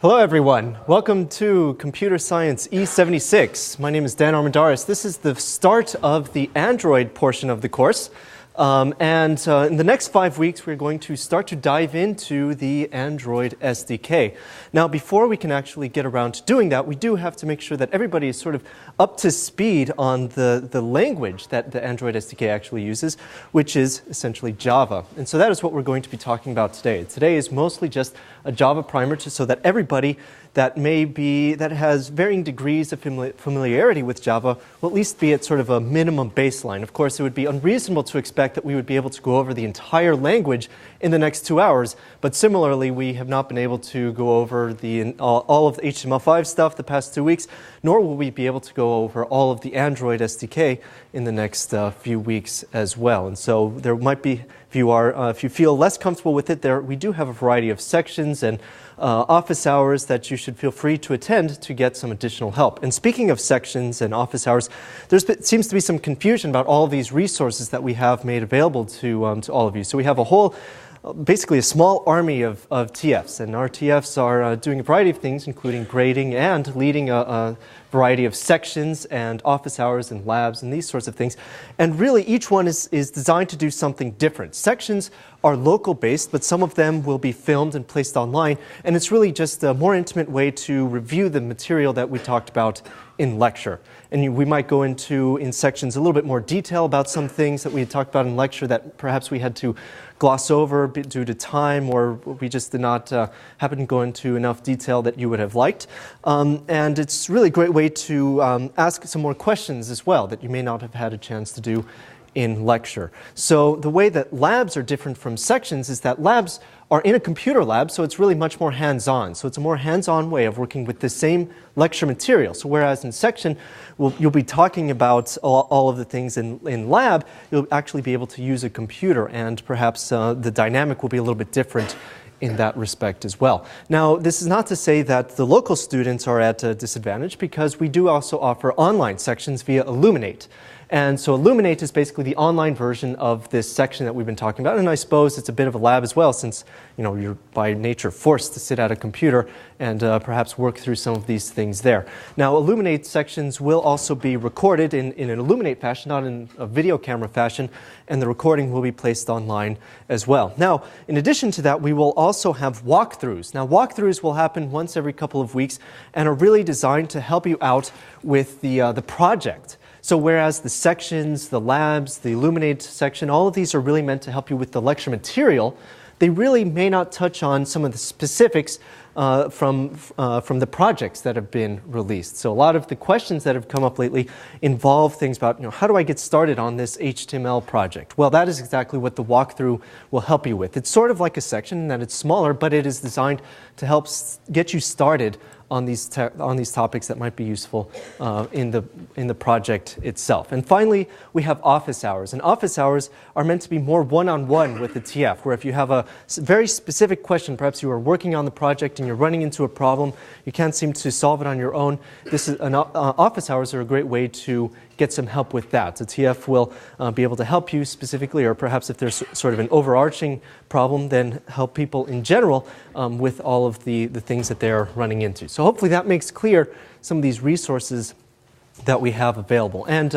Hello everyone, welcome to Computer Science E76. My name is Dan Armendariz. This is the start of the Android portion of the course. In the next 5 weeks we're going to start to dive into the Android SDK. Now before we can actually get around to doing that, we do have to make sure that everybody is sort of up to speed on the language that the Android SDK actually uses, which is essentially Java. And so that is what we're going to be talking about today. Today is mostly just a Java primer so that everybody that has varying degrees of familiarity with Java will at least be at sort of a minimum baseline. Of course, it would be unreasonable to expect that we would be able to go over the entire language in the next 2 hours, but similarly, we have not been able to go over all of the HTML5 stuff the past 2 weeks, nor will we be able to go over all of the Android SDK in the next few weeks as well. And so there might be, if you feel less comfortable with it, we do have a variety of sections and office hours that you should feel free to attend to get some additional help. And speaking of sections and office hours, there seems to be some confusion about all of these resources that we have made available to all of you. So we have basically a small army of TFs, and our TFs are doing a variety of things, including grading and leading a variety of sections and office hours and labs and these sorts of things. And really each one is designed to do something different. Sections are local based, but some of them will be filmed and placed online, and it's really just a more intimate way to review the material that we talked about in lecture. And we might go into, in sections, a little bit more detail about some things that we had talked about in lecture that perhaps we had to gloss over due to time, or we just did not happen to go into enough detail that you would have liked. And it's really a great way to ask some more questions as well that you may not have had a chance to do in lecture. So the way that labs are different from sections is that labs are in a computer lab, so it's really much more hands-on. So it's a more hands-on way of working with the same lecture material. So whereas in section, you'll be talking about all of the things in lab, you'll actually be able to use a computer, and perhaps the dynamic will be a little bit different in that respect as well. Now, this is not to say that the local students are at a disadvantage, because we do also offer online sections via Illuminate. And so Illuminate is basically the online version of this section that we've been talking about, and I suppose it's a bit of a lab as well, since you're by nature forced to sit at a computer and perhaps work through some of these things there. Now, Illuminate sections will also be recorded in an Illuminate fashion, not in a video camera fashion, and the recording will be placed online as well. Now, in addition to that, we will also have walkthroughs. Now, walkthroughs will happen once every couple of weeks and are really designed to help you out with the project. So whereas the sections, the labs, the Illuminate section, all of these are really meant to help you with the lecture material, they really may not touch on some of the specifics from the projects that have been released. So a lot of the questions that have come up lately involve things about, how do I get started on this HTML project? Well, that is exactly what the walkthrough will help you with. It's sort of like a section in that it's smaller, but it is designed to help get you started on these topics that might be useful in the project itself. And finally, we have office hours. And office hours are meant to be more one-on-one with the TF, where if you have a very specific question, perhaps you are working on the project and you're running into a problem, you can't seem to solve it on your own, office hours are a great way to get some help with that. The TF will be able to help you specifically, or perhaps if there's sort of an overarching problem, then help people in general with all of the things that they're running into. So hopefully that makes clear some of these resources that we have available. And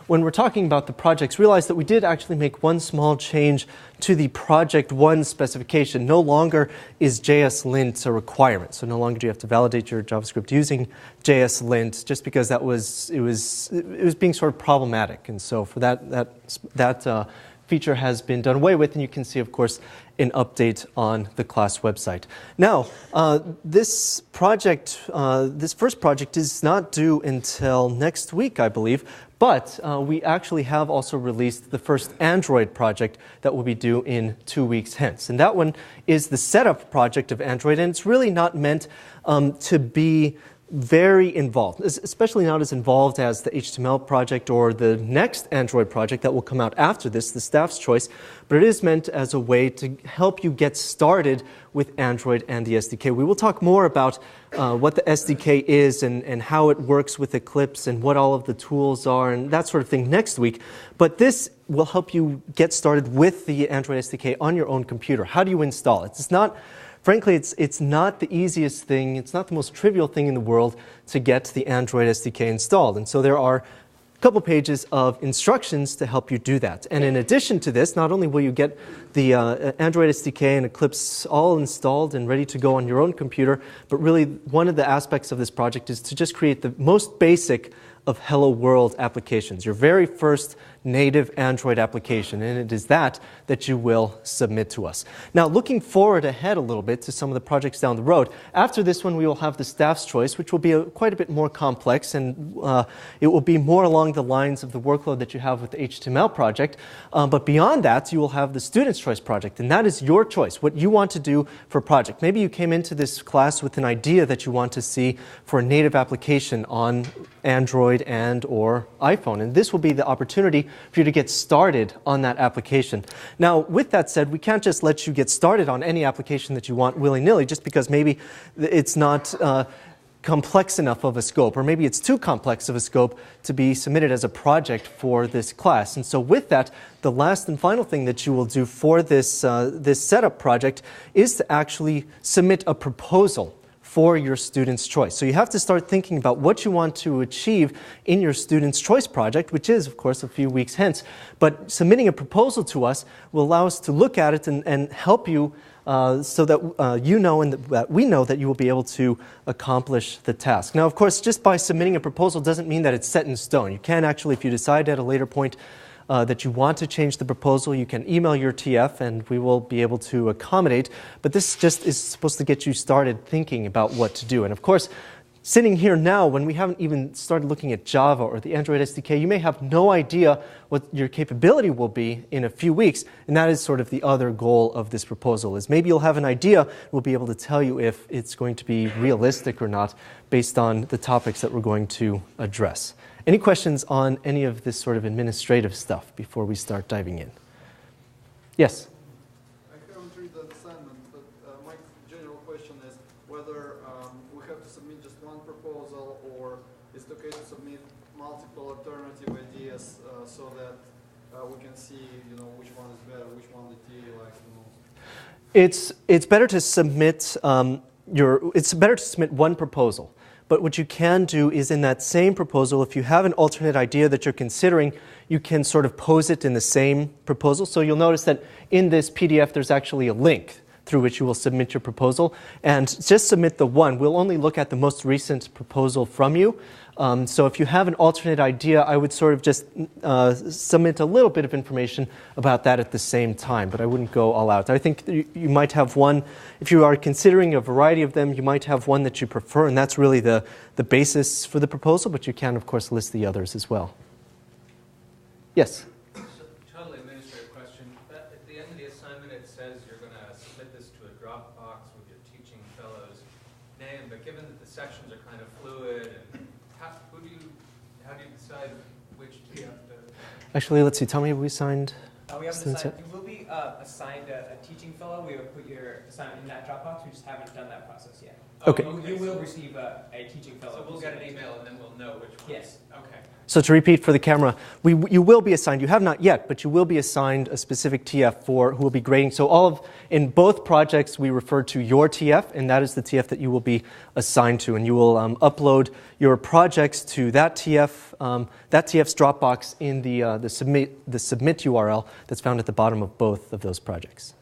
when we're talking about the projects, realize that we did actually make one small change to the Project 1 specification. No longer is JSLint a requirement. So no longer do you have to validate your JavaScript using JSLint, just because it was being sort of problematic. And so for that feature has been done away with, and you can see, of course, an update on the class website. Now, this first project is not due until next week, I believe, but we actually have also released the first Android project that will be due in 2 weeks hence. And that one is the setup project of Android, and it's really not meant to be very involved, especially not as involved as the HTML project or the next Android project that will come out after this, the staff's choice, but it is meant as a way to help you get started with Android and the SDK. We will talk more about what the SDK is and how it works with Eclipse and what all of the tools are and that sort of thing next week, but this will help you get started with the Android SDK on your own computer. How do you install it? It's not frankly, it's not the easiest thing, it's not the most trivial thing in the world to get the Android SDK installed. And so there are a couple pages of instructions to help you do that. And in addition to this, not only will you get the Android SDK and Eclipse all installed and ready to go on your own computer, but really one of the aspects of this project is to just create the most basic of Hello World applications, your very first native Android application, and it is that you will submit to us. Now, looking forward ahead a little bit to some of the projects down the road, after this one we will have the staff's choice, which will be quite a bit more complex, and it will be more along the lines of the workload that you have with the HTML project. But beyond that, you will have the student's choice project, and that is your choice, what you want to do for a project. Maybe you came into this class with an idea that you want to see for a native application on Android and or iPhone, and this will be the opportunity for you to get started on that application. Now, with that said, we can't just let you get started on any application that you want willy-nilly just because maybe it's not complex enough of a scope, or maybe it's too complex of a scope to be submitted as a project for this class. And so with that, the last and final thing that you will do for this, this setup project is to actually submit a proposal for your student's choice. So you have to start thinking about what you want to achieve in your student's choice project, which is, of course, a few weeks hence. But submitting a proposal to us will allow us to look at it and help you so that you know and that we know that you will be able to accomplish the task. Now, of course, just by submitting a proposal doesn't mean that it's set in stone. You can actually, if you decide at a later point that you want to change the proposal, you can email your TF and we will be able to accommodate. But this just is supposed to get you started thinking about what to do. And of course, sitting here now, when we haven't even started looking at Java or the Android SDK, you may have no idea what your capability will be in a few weeks. And that is sort of the other goal of this proposal, is maybe you'll have an idea, we'll be able to tell you if it's going to be realistic or not based on the topics that we're going to address. Any questions on any of this sort of administrative stuff before we start diving in? Yes? I haven't read the assignment, but my general question is whether we have to submit just one proposal, or is it okay to submit multiple alternative ideas so that we can see, you know, which one is better, which one the TA likes the most? It's better to submit it's better to submit one proposal. But what you can do is in that same proposal, if you have an alternate idea that you're considering, you can sort of pose it in the same proposal. So you'll notice that in this PDF, there's actually a link through which you will submit your proposal. And just submit the one. We'll only look at the most recent proposal from you. So if you have an alternate idea, I would sort of just submit a little bit of information about that at the same time, but I wouldn't go all out. I think you might have one, if you are considering a variety of them, you might have one that you prefer, and that's really the basis for the proposal, but you can, of course, list the others as well. Yes? Totally administrative question. At the end of the assignment, it says you're going to submit this to a Dropbox with your teaching fellow's name, but given that the sections are kind of fluid, and how do you decide which TF to? Actually, let's see. Tell me, have we signed? We haven't decided. You will be assigned a teaching fellow. We will put your assignment in that Dropbox. We just haven't done that process yet. Okay. You will receive a teaching fellow. So we'll get an email and then we'll know which one. Yes. Okay. So to repeat for the camera, you will be assigned, you have not yet, but you will be assigned a specific TF who will be grading. So in both projects, we refer to your TF, and that is the TF that you will be assigned to. And you will upload your projects to that TF, that TF's Dropbox in the submit URL that's found at the bottom of both of those projects.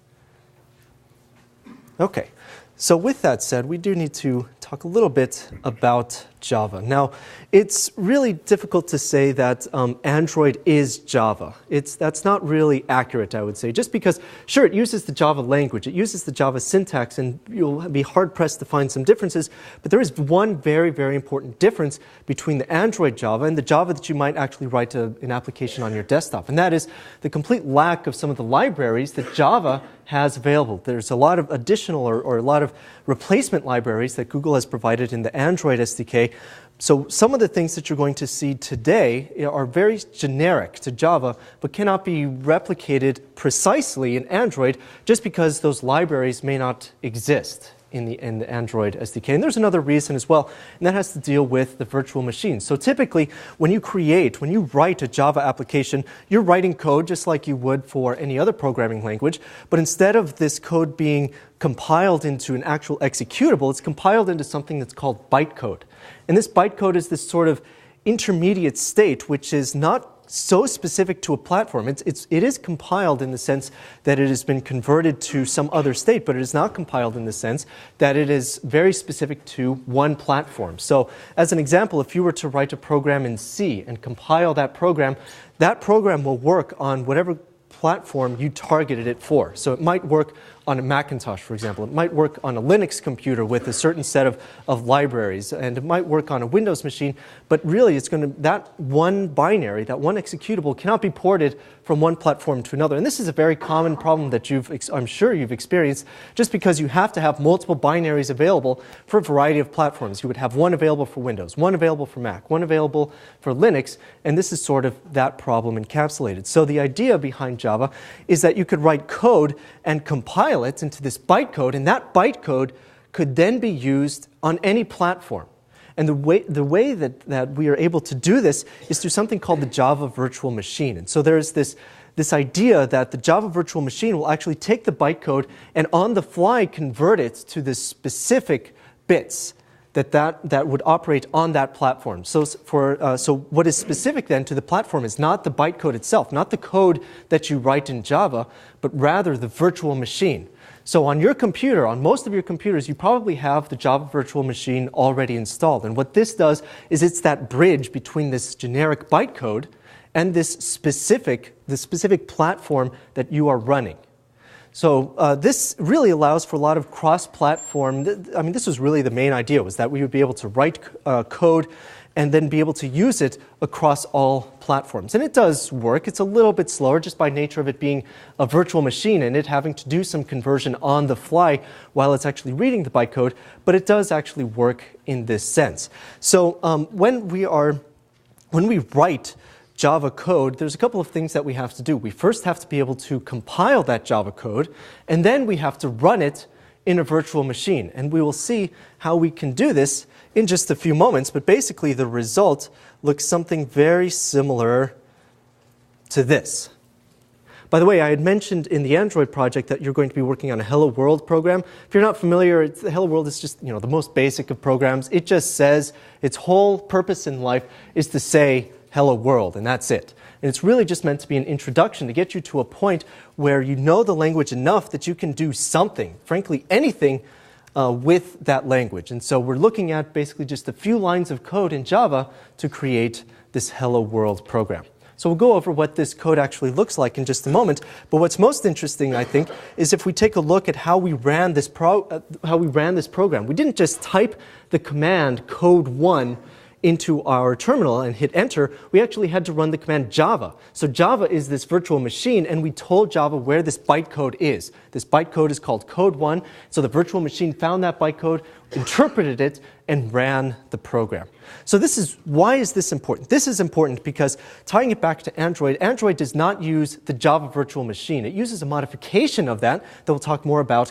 Okay. So with that said, we do need to talk a little bit about Java. Now, it's really difficult to say that Android is Java. That's not really accurate, I would say, just because, sure, it uses the Java language, it uses the Java syntax, and you'll be hard-pressed to find some differences, but there is one very, very important difference between the Android Java and the Java that you might actually write an application on your desktop, and that is the complete lack of some of the libraries that Java has available. There's a lot of additional or a lot of replacement libraries that Google has provided in the Android SDK. So some of the things that you're going to see today are very generic to Java, but cannot be replicated precisely in Android just because those libraries may not exist in the Android SDK. And there's another reason as well, and that has to deal with the virtual machine. So typically, when you write a Java application, you're writing code just like you would for any other programming language, but instead of this code being compiled into an actual executable, it's compiled into something that's called bytecode. And this bytecode is this sort of intermediate state, which is not so specific to a platform. It is compiled in the sense that it has been converted to some other state, but it is not compiled in the sense that it is very specific to one platform. So as an example, if you were to write a program in C and compile that program will work on whatever platform you targeted it for. So it might work on a Macintosh, for example. It might work on a Linux computer with a certain set of libraries, and it might work on a Windows machine, but really that one binary, that one executable cannot be ported from one platform to another. And this is a very common problem that I'm sure you've experienced, just because you have to have multiple binaries available for a variety of platforms. You would have one available for Windows, one available for Mac, one available for Linux, and this is sort of that problem encapsulated. So the idea behind Java is that you could write code and compile it into this bytecode, and that bytecode could then be used on any platform. And the way that we are able to do this is through something called the Java virtual machine. And so there's this idea that the Java virtual machine will actually take the bytecode and on the fly convert it to the specific bits that would operate on that platform. So what is specific then to the platform is not the bytecode itself, not the code that you write in Java, but rather the virtual machine. So on your computer, on most of your computers, you probably have the Java virtual machine already installed. And what this does is it's that bridge between this generic bytecode and this specific platform that you are running. So this really allows for a lot of cross-platform. I mean, this was really the main idea, was that we would be able to write code and then be able to use it across all platforms. And it does work. It's a little bit slower just by nature of it being a virtual machine and it having to do some conversion on the fly while it's actually reading the bytecode, but it does actually work in this sense. So when we write Java code, there's a couple of things that we have to do. We first have to be able to compile that Java code, and then we have to run it in a virtual machine. And we will see how we can do this in just a few moments, but basically the result looks something very similar to this. By the way, I had mentioned in the Android project that you're going to be working on a Hello World program. If you're not familiar, Hello World is just the most basic of programs. It just says its whole purpose in life is to say Hello World, and that's it. And it's really just meant to be an introduction to get you to a point where you know the language enough that you can do something, frankly anything, with that language. And so we're looking at basically just a few lines of code in Java to create this Hello World program. So we'll go over what this code actually looks like in just a moment. But what's most interesting, I think, is if we take a look at how we ran this program. We didn't just type the command code1 into our terminal and hit enter. We actually had to run the command Java. So Java is this virtual machine, and we told Java where this bytecode is. This bytecode is called code1. So the virtual machine found that bytecode, interpreted it, and ran the program. So why is this important? This is important because, tying it back to Android, Android does not use the Java virtual machine. It uses a modification of that we'll talk more about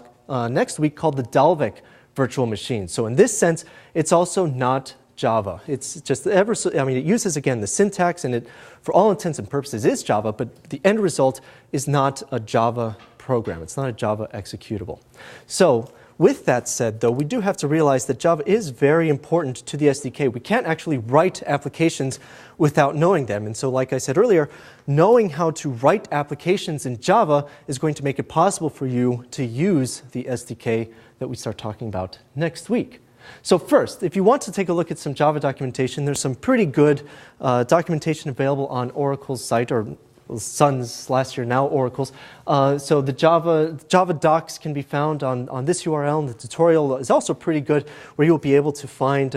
next week, called the Dalvik virtual machine. So in this sense, it's also not Java. It's just it uses, again, the syntax, and it, for all intents and purposes, is Java, but the end result is not a Java program. It's not a Java executable. So with that said, though, we do have to realize that Java is very important to the SDK. We can't actually write applications without knowing them. And so, like I said earlier, knowing how to write applications in Java is going to make it possible for you to use the SDK that we start talking about next week. So first, if you want to take a look at some Java documentation, there's some pretty good documentation available on Oracle's site, or Sun's last year, now Oracle's. So the Java docs can be found on this URL, and the tutorial is also pretty good, where you'll be able to find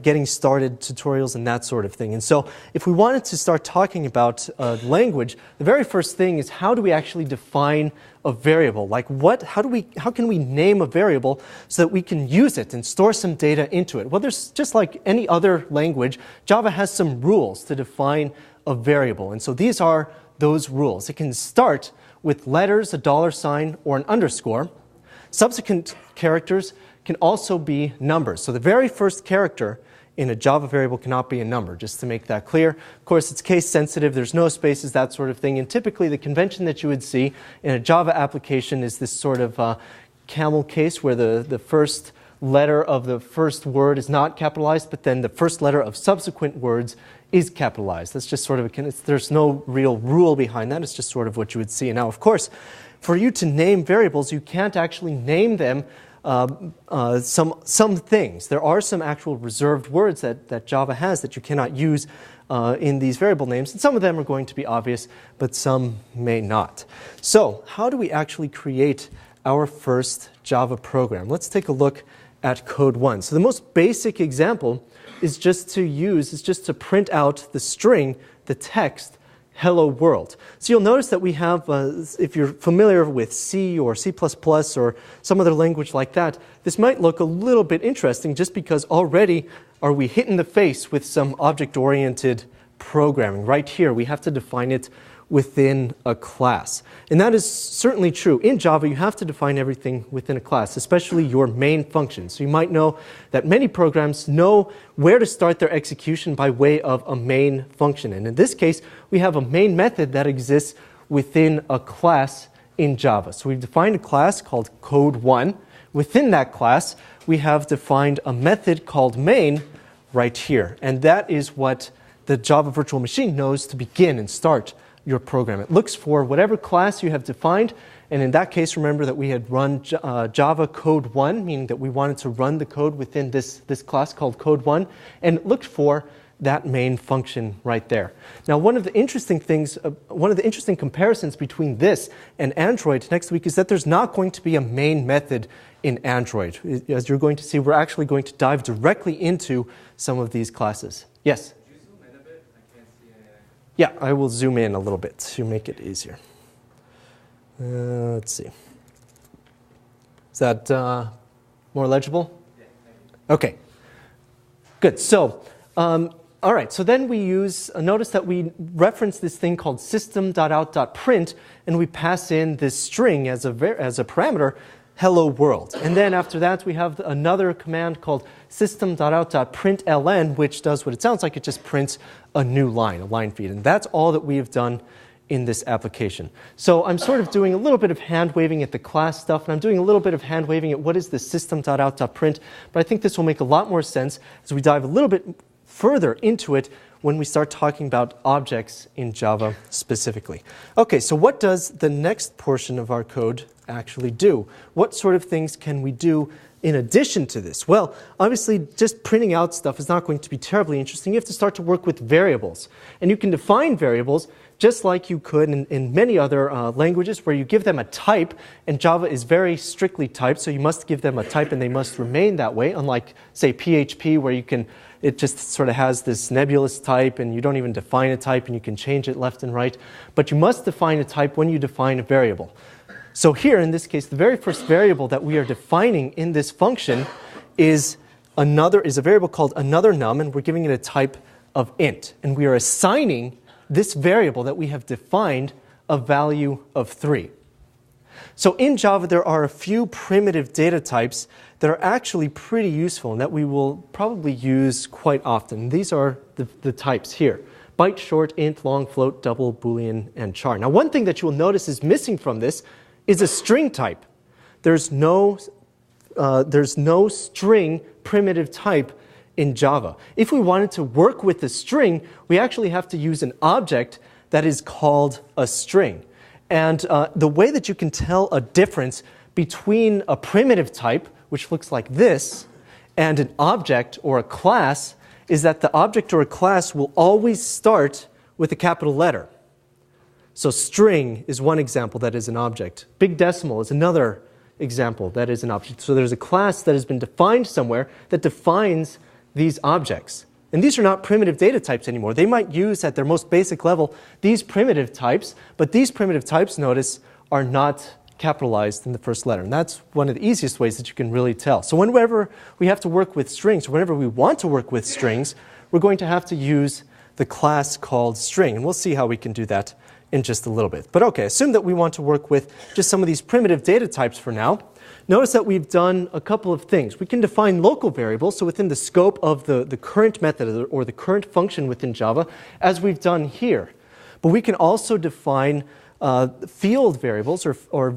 getting started tutorials and that sort of thing. And so if we wanted to start talking about language, the very first thing is, how do we actually define a variable? Like how can we name a variable so that we can use it and store some data into it? Well, there's, just like any other language, Java has some rules to define a variable. And so these are those rules. It can start with letters, a $, or an underscore. Subsequent characters can also be numbers. So the very first character in a Java variable cannot be a number, just to make that clear. Of course, it's case sensitive, there's no spaces, that sort of thing. And typically the convention that you would see in a Java application is this sort of camel case where the first letter of the first word is not capitalized, but then the first letter of subsequent words is capitalized. That's just sort of, there's no real rule behind that. It's just sort of what you would see. Now, of course, for you to name variables, you can't actually name them some things. There are some actual reserved words that Java has that you cannot use in these variable names. And some of them are going to be obvious, but some may not. So how do we actually create our first Java program? Let's take a look at code 1. So the most basic example is just to print out the string, the text, hello world. So you'll notice that we have, if you're familiar with C or C++ or some other language like that, this might look a little bit interesting just because already are we hit in the face with some object-oriented programming. Right here, we have to define it within a class. And that is certainly true. In Java, you have to define everything within a class, especially your main function. So you might know that many programs know where to start their execution by way of a main function. And in this case, we have a main method that exists within a class in Java. So we've defined a class called code1. Within that class, we have defined a method called main right here. And that is what the Java virtual machine knows to begin and start your program. It looks for whatever class you have defined, and in that case, remember that we had run Java code1, meaning that we wanted to run the code within this class called code1, and it looked for that main function right there. Now, one of the interesting comparisons between this and Android next week is that there's not going to be a main method in Android. As you're going to see, we're actually going to dive directly into some of these classes. Yes? Yeah, I will zoom in a little bit to make it easier. Let's see. Is that more legible? Okay. Good. So, all right. So then we use, notice that we reference this thing called system.out.print, and we pass in this string as a parameter, hello world. And then after that, we have another command called system.out.println, which does what it sounds like. It just prints a new line, a line feed. And that's all that we have done in this application. So I'm sort of doing a little bit of hand waving at the class stuff, and I'm doing a little bit of hand waving at what is the system.out.print. But I think this will make a lot more sense as we dive a little bit further into it when we start talking about objects in Java specifically. Okay, so what does the next portion of our code actually do? What sort of things can we do in addition to this? Well, obviously, just printing out stuff is not going to be terribly interesting. You have to start to work with variables. And you can define variables just like you could in many other languages where you give them a type, and Java is very strictly typed, so you must give them a type and they must remain that way, unlike, say, PHP, where it just sort of has this nebulous type and you don't even define a type and you can change it left and right. But you must define a type when you define a variable. So here, in this case, the very first variable that we are defining in this function is a variable called another num, and we're giving it a type of int. And we are assigning this variable that we have defined a value of 3. So in Java, there are a few primitive data types that are actually pretty useful and that we will probably use quite often. These are the types here: byte, short, int, long, float, double, boolean, and char. Now, one thing that you will notice is missing from this is a string type. There's no string primitive type in Java. If we wanted to work with a string, we actually have to use an object that is called a string. And the way that you can tell a difference between a primitive type, which looks like this, and an object or a class is that the object or a class will always start with a capital letter. So string is one example that is an object. Big decimal is another example that is an object. So there's a class that has been defined somewhere that defines these objects. And these are not primitive data types anymore. They might use, at their most basic level, these primitive types, but these primitive types, notice, are not capitalized in the first letter. And that's one of the easiest ways that you can really tell. So whenever we have to work with strings, or whenever we want to work with strings, we're going to have to use the class called string. And we'll see how we can do that in just a little bit. But okay, assume that we want to work with just some of these primitive data types for now. Notice that we've done a couple of things. We can define local variables, so within the scope of the current method or the current function within Java, as we've done here. But we can also define field variables or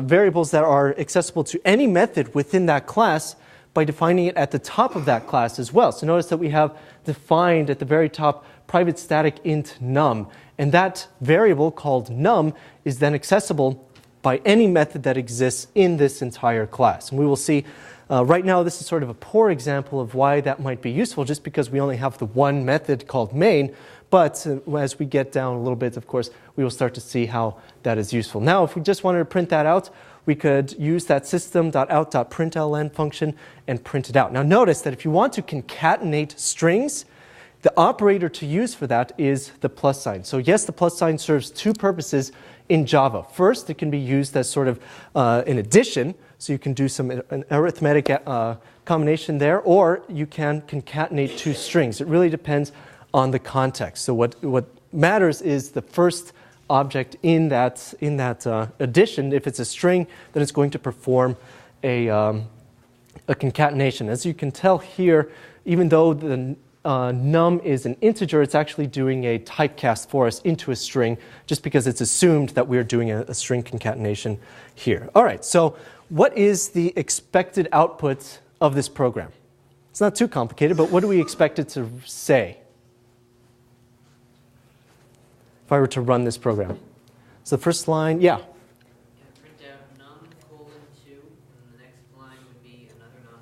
variables that are accessible to any method within that class by defining it at the top of that class as well. So notice that we have defined at the very top private static int num. And that variable called num is then accessible by any method that exists in this entire class. And we will see right now this is sort of a poor example of why that might be useful, just because we only have the one method called main. But as we get down a little bit, of course, we will start to see how that is useful. Now, if we just wanted to print that out, we could use that system.out.println function and print it out. Now, notice that if you want to concatenate strings, the operator to use for that is the plus sign. So yes, the plus sign serves two purposes in Java. First, it can be used as sort of an addition, so you can do an arithmetic combination there, or you can concatenate two strings. It really depends on the context. So what matters is the first object in that addition. If it's a string, then it's going to perform a concatenation. As you can tell here, even though the num is an integer, it's actually doing a typecast for us into a string, just because it's assumed that we're doing a string concatenation here. All right, so what is the expected output of this program? It's not too complicated, but what do we expect it to say if I were to run this program? So the first line, yeah. Print out num :2, and the next line would be another num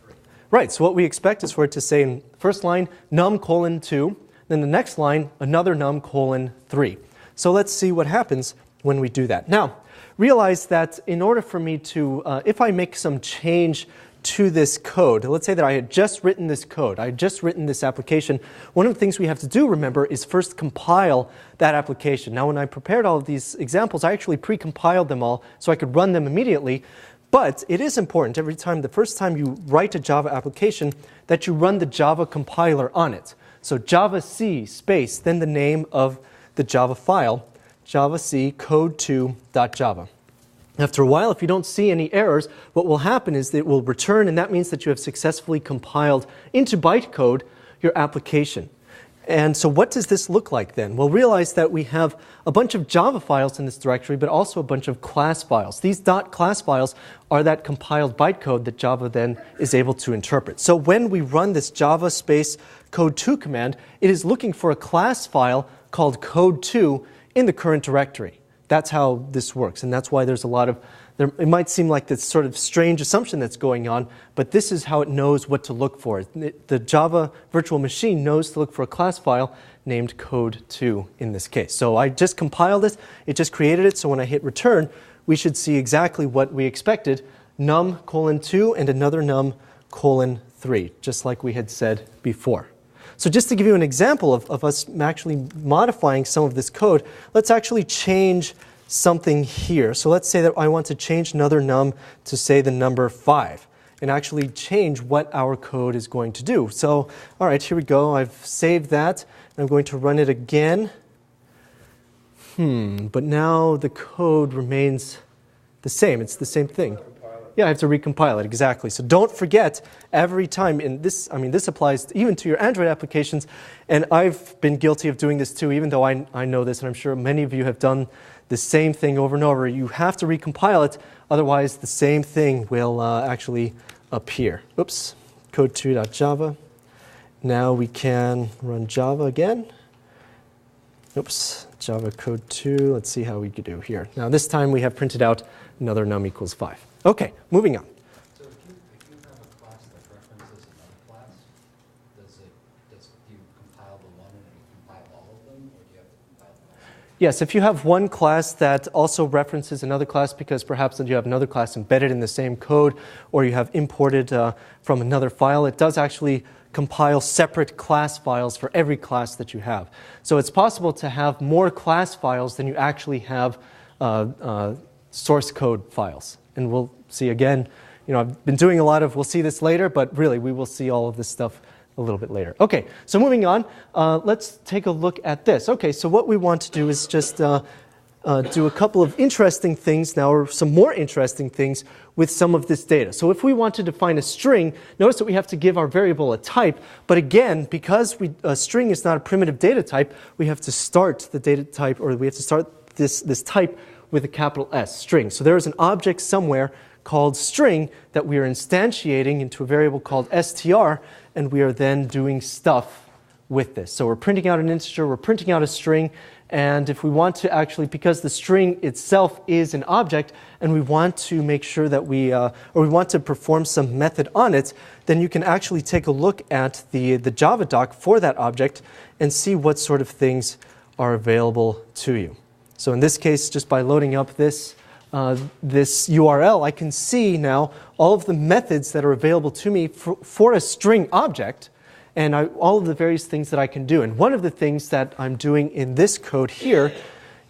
:3. Right, so what we expect is for it to say in the first line, num :2, then the next line, another num :3. So let's see what happens when we do that. Now, realize that in order for me to, if I make some change to this code, let's say that I had just written this code, I had just written this application, one of the things we have to do, remember, is first compile that application. Now, when I prepared all of these examples, I actually pre-compiled them all so I could run them immediately. But it is important every time, the first time you write a Java application, that you run the Java compiler on it. So Java C space, then the name of the Java file, Java C code2.java. After a while, if you don't see any errors, what will happen is that it will return, and that means that you have successfully compiled into bytecode your application. And so what does this look like then? Well, realize that we have a bunch of Java files in this directory, but also a bunch of class files. These .class files are that compiled bytecode that Java then is able to interpret. So when we run this Java space code2 command, it is looking for a class file called code2 in the current directory. That's how this works, and that's why there's a lot of, it might seem like this sort of strange assumption that's going on, but this is how it knows what to look for. The Java virtual machine knows to look for a class file named code2 in this case. So I just compiled it, it just created it, so when I hit return, we should see exactly what we expected, num :2 and another num :3, just like we had said before. So just to give you an example of us actually modifying some of this code, let's actually change something here. So let's say that I want to change another num to, say, the number 5, and actually change what our code is going to do. So, all right, here we go. I've saved that, and I'm going to run it again. But now the code remains the same. It's the same thing. Yeah, I have to recompile it, exactly. So don't forget every time, and this applies even to your Android applications, and I've been guilty of doing this too, even though I know this, and I'm sure many of you have done the same thing over and over. You have to recompile it, otherwise the same thing will actually appear. Oops, code2.java. Now we can run Java again. Oops, Java code2. Let's see how we could do here. Now this time we have printed out another num = 5. Okay, moving on. So if you have a class that references another class, do you compile the one and then you compile all of them, or do you have to compile them all? Yes, if you have one class that also references another class because perhaps you have another class embedded in the same code, or you have imported from another file, it does actually compile separate class files for every class that you have. So it's possible to have more class files than you actually have source code files. And we'll see again, I've been doing a lot of, we'll see this later, but really we will see all of this stuff a little bit later. Okay, so moving on, let's take a look at this. Okay, so what we want to do is just do a couple of interesting things now, or some more interesting things with some of this data. So if we want to define a string, notice that we have to give our variable a type, but again, because a string is not a primitive data type, we have to start the data type, or we have to start this type with a capital S, string. So there is an object somewhere called string that we are instantiating into a variable called str, and we are then doing stuff with this. So we're printing out an integer, we're printing out a string, and if we want to actually, because the string itself is an object, and we want to make sure that we want to perform some method on it, then you can actually take a look at the Java doc for that object and see what sort of things are available to you. So in this case, just by loading up this URL, I can see now all of the methods that are available to me for a string object, and all of the various things that I can do. And one of the things that I'm doing in this code here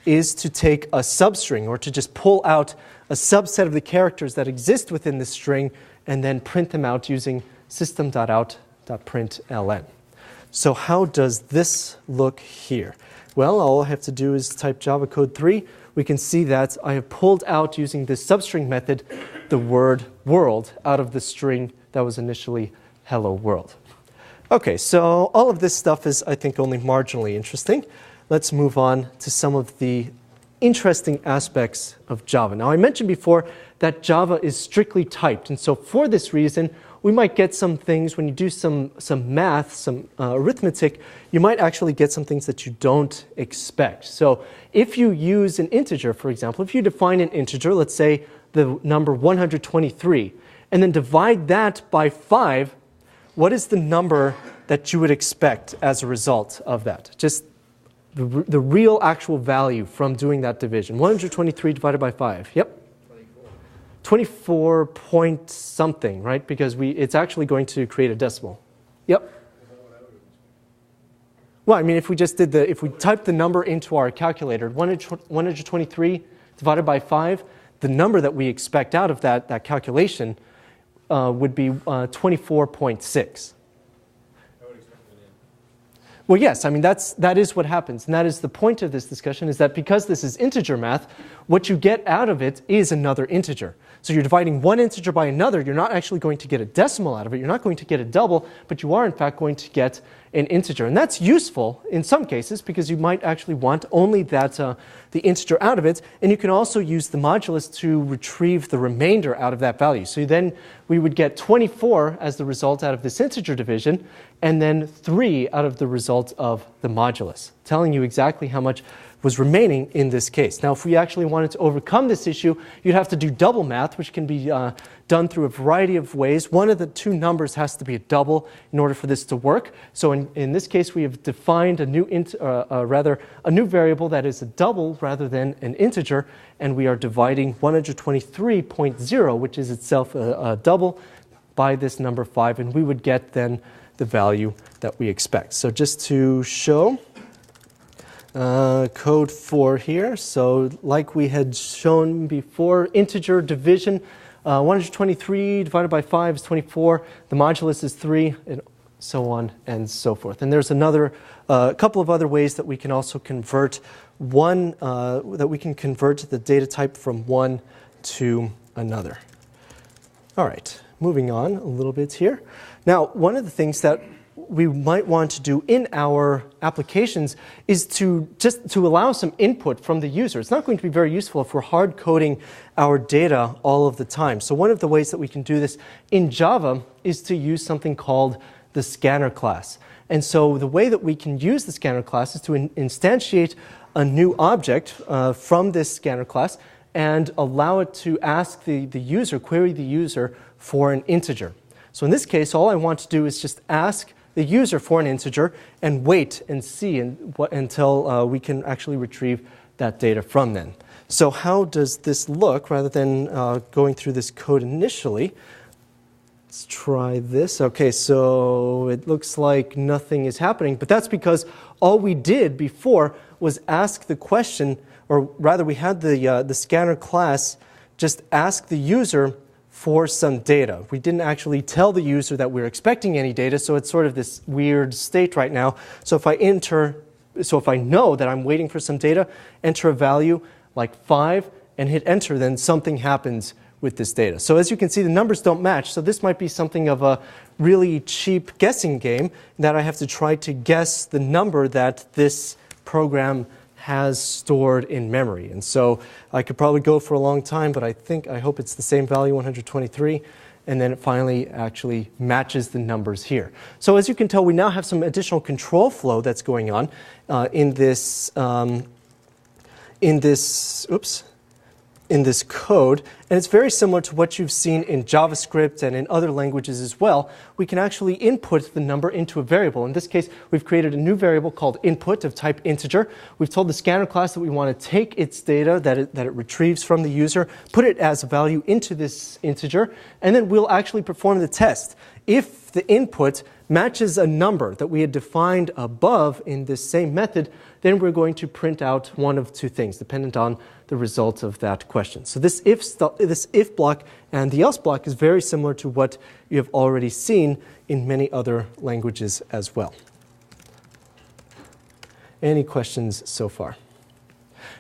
is to take a substring, or to just pull out a subset of the characters that exist within the string and then print them out using system.out.println. So how does this look here? Well, all I have to do is type Java code 3. We can see that I have pulled out, using this substring method, the word world out of the string that was initially hello world. Okay, so all of this stuff is, I think, only marginally interesting. Let's move on to some of the interesting aspects of Java. Now, I mentioned before that Java is strictly typed, and so for this reason, we might get some things when you do some math, some arithmetic, you might actually get some things that you don't expect. So if you use an integer, for example, if you define an integer, let's say the number 123, and then divide that by 5, what is the number that you would expect as a result of that? Just the real actual value from doing that division. 123 divided by 5. Yep. 24 point something, right? Because it's actually going to create a decimal. Yep. Well, I mean, if we just did if we typed the number into our calculator, 123 divided by 5, the number that we expect out of that calculation would be 24.6. Well, yes, I mean, that is what happens, and that is the point of this discussion, is that because this is integer math, what you get out of it is another integer. So you're dividing one integer by another, you're not actually going to get a decimal out of it, you're not going to get a double, but you are in fact going to get an integer. And that's useful in some cases because you might actually want only the integer out of it, and you can also use the modulus to retrieve the remainder out of that value. So then we would get 24 as the result out of this integer division, and then 3 out of the result of the modulus, telling you exactly how much was remaining in this case. Now, if we actually wanted to overcome this issue, you'd have to do double math, which can be done through a variety of ways. One of the two numbers has to be a double in order for this to work. So in this case, we have defined a new variable that is a double rather than an integer, and we are dividing 123.0, which is itself a double, by this number 5, and we would get then the value that we expect. So just to show code 4 here. So like we had shown before, integer division, 123 divided by 5 is 24. The modulus is 3, and so on and so forth. And there's a couple of other ways that we can also convert the data type from one to another. All right, moving on a little bit here. Now, one of the things that we might want to do in our applications is to allow some input from the user. It's not going to be very useful if we're hard coding our data all of the time. So one of the ways that we can do this in Java is to use something called the scanner class. And so the way that we can use the scanner class is to instantiate a new object from this scanner class and allow it to ask query the user for an integer. So in this case, all I want to do is just ask the user for an integer and wait and see until we can actually retrieve that data from them. So how does this look? Rather than going through this code initially, let's try this. Okay, so it looks like nothing is happening, but that's because all we did before was ask the question, or rather we had the scanner class just ask the user for some data. We didn't actually tell the user that we're expecting any data, so it's sort of this weird state right now. So if I know that I'm waiting for some data, enter a value like 5 and hit enter, then something happens with this data. So as you can see, the numbers don't match. So this might be something of a really cheap guessing game that I have to try to guess the number that this program has stored in memory. And so I could probably go for a long time, but I hope it's the same value, 123. And then it finally actually matches the numbers here. So as you can tell, we now have some additional control flow that's going on in this code, and it's very similar to what you've seen in JavaScript and in other languages as well. We can actually input the number into a variable. In this case, we've created a new variable called input of type integer. We've told the scanner class that we want to take its data that it retrieves from the user, put it as a value into this integer, and then we'll actually perform the test. If the input matches a number that we had defined above in this same method, then we're going to print out one of two things, dependent on the result of that question. So this if block and the else block is very similar to what you have already seen in many other languages as well. Any questions so far?